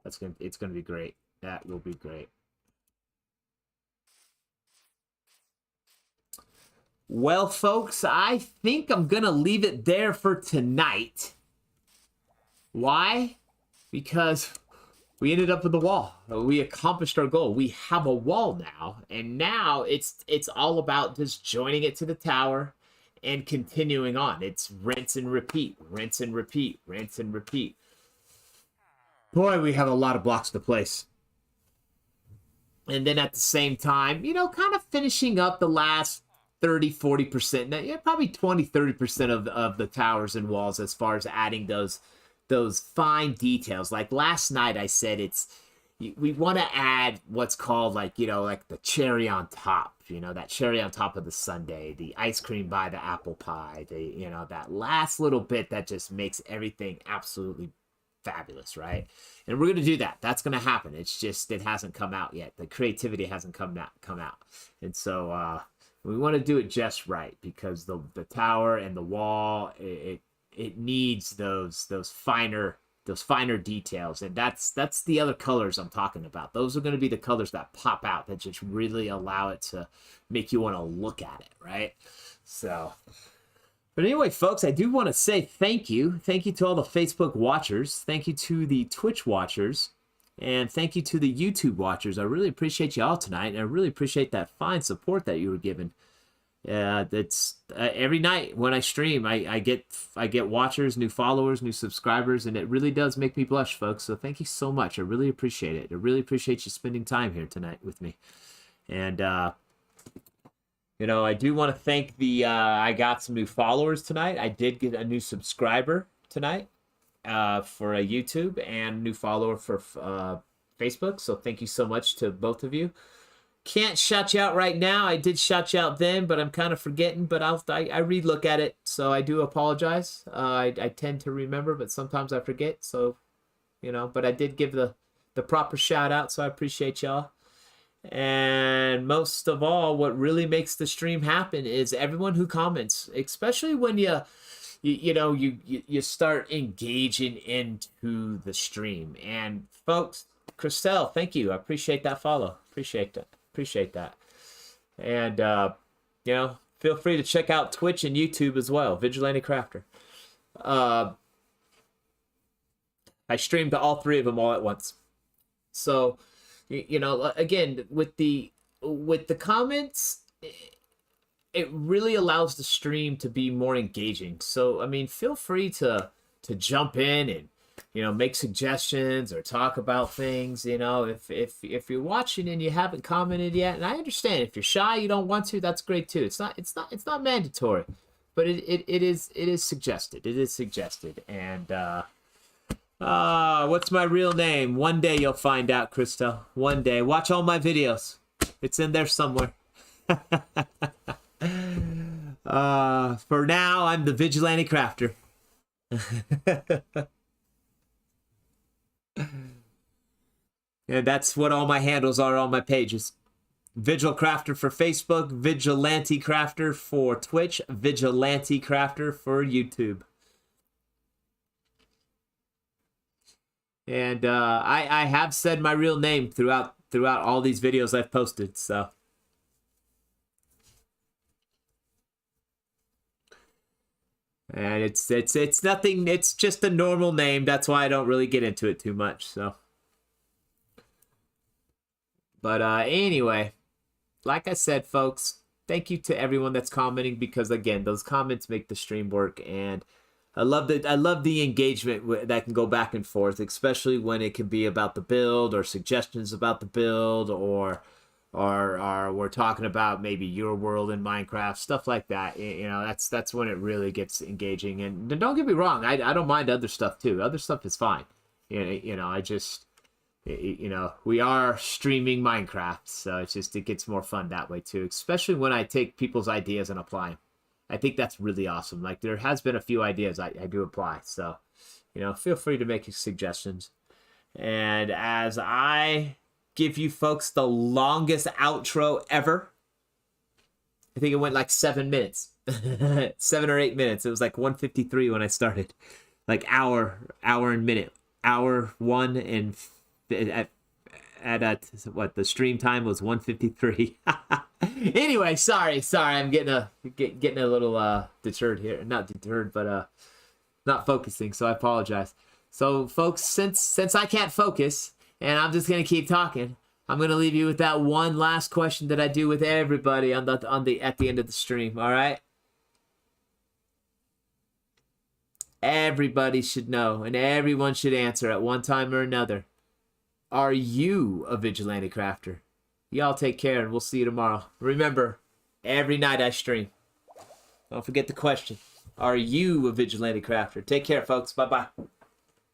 it's gonna be great. That will be great. Well, folks, I think I'm gonna leave it there for tonight. Why? Because we ended up with a wall. We accomplished our goal. We have a wall now, and now it's all about just joining it to the tower and continuing on. It's rinse and repeat, rinse and repeat, rinse and repeat. Boy, we have a lot of blocks to place. And then at the same time, you know, kind of finishing up the last 30-40%, yeah, probably 20-30% of the towers and walls, as far as adding those fine details. Like last night I said, we want to add what's called, like, you know, like the cherry on top, you know, that cherry on top of the sundae, the ice cream by the apple pie, you know, that last little bit that just makes everything absolutely fabulous, right? And we're going to do that. That's going to happen. It's just, it hasn't come out yet. The creativity hasn't come out. And so we want to do it just right, because the tower and the wall, it needs those finer details, and that's the other colors I'm talking about. Those are going to be the colors that pop out, that just really allow it to make you want to look at it, right? So, but anyway, folks, I do want to say thank you to all the Facebook watchers, thank you to the Twitch watchers, and thank you to the YouTube watchers. I really appreciate you all tonight, and I really appreciate that fine support that you were giving. That's every night when I stream, I get watchers, new followers, new subscribers, and it really does make me blush, folks. So thank you so much. I really appreciate it. I really appreciate you spending time here tonight with me. And you know, I do want to thank I got some new followers tonight. I did get a new subscriber tonight for a YouTube, and new follower for Facebook. So thank you so much to both of you. Can't shout you out right now. I did shout you out then, but I'm kind of forgetting. But I re-look at it, so I do apologize. I tend to remember, but sometimes I forget. So, you know, but I did give the proper shout out, so I appreciate y'all. And most of all, what really makes the stream happen is everyone who comments, especially when you start engaging into the stream. And folks, Christelle, thank you. I appreciate that follow. Appreciate that. And you know, feel free to check out Twitch and YouTube as well. Vigilante Crafter. I streamed to all three of them all at once. So, you know, again, with the comments, it really allows the stream to be more engaging. So, I mean, feel free to jump in and, you know, make suggestions or talk about things. You know, if you're watching and you haven't commented yet, and I understand if you're shy, you don't want to, that's great too. It's not mandatory, but it is suggested. It is suggested. And what's my real name? One day you'll find out, Christo. One day. Watch all my videos. It's in there somewhere. For now, I'm the Vigilante Crafter. And that's what all my handles are on my pages. Vigil Crafter for Facebook, Vigilante Crafter for Twitch, Vigilante Crafter for YouTube. And I have said my real name throughout all these videos I've posted, so. And it's nothing, it's just a normal name. That's why I don't really get into it too much, so. But anyway, like I said, folks, thank you to everyone that's commenting, because again, those comments make the stream work, and I love the engagement that can go back and forth, especially when it can be about the build or suggestions about the build, or we're talking about maybe your world in Minecraft, stuff like that. You know, that's when it really gets engaging. And don't get me wrong, I don't mind other stuff too. Other stuff is fine. You know, I just, you know, we are streaming Minecraft, so it gets more fun that way too, especially when I take people's ideas and apply them. I think that's really awesome. Like, there has been a few ideas I do apply, so, you know, feel free to make suggestions. And as I give you folks the longest outro ever, I think it went like 7 minutes. 7 or 8 minutes. It was like 1:53 when I started. Like hour and minute. Hour 1 and at what the stream time was 1:53. Anyway, sorry, I'm getting a little deterred here. Not deterred, but not focusing, so I apologize. So folks, since I can't focus and I'm just gonna keep talking, I'm gonna leave you with that one last question that I do with everybody at the end of the stream. All right, everybody should know, and everyone should answer at one time or another. Are you a vigilante crafter? Y'all take care, and we'll see you tomorrow. Remember, every night I stream. Don't forget the question. Are you a vigilante crafter? Take care, folks. Bye-bye.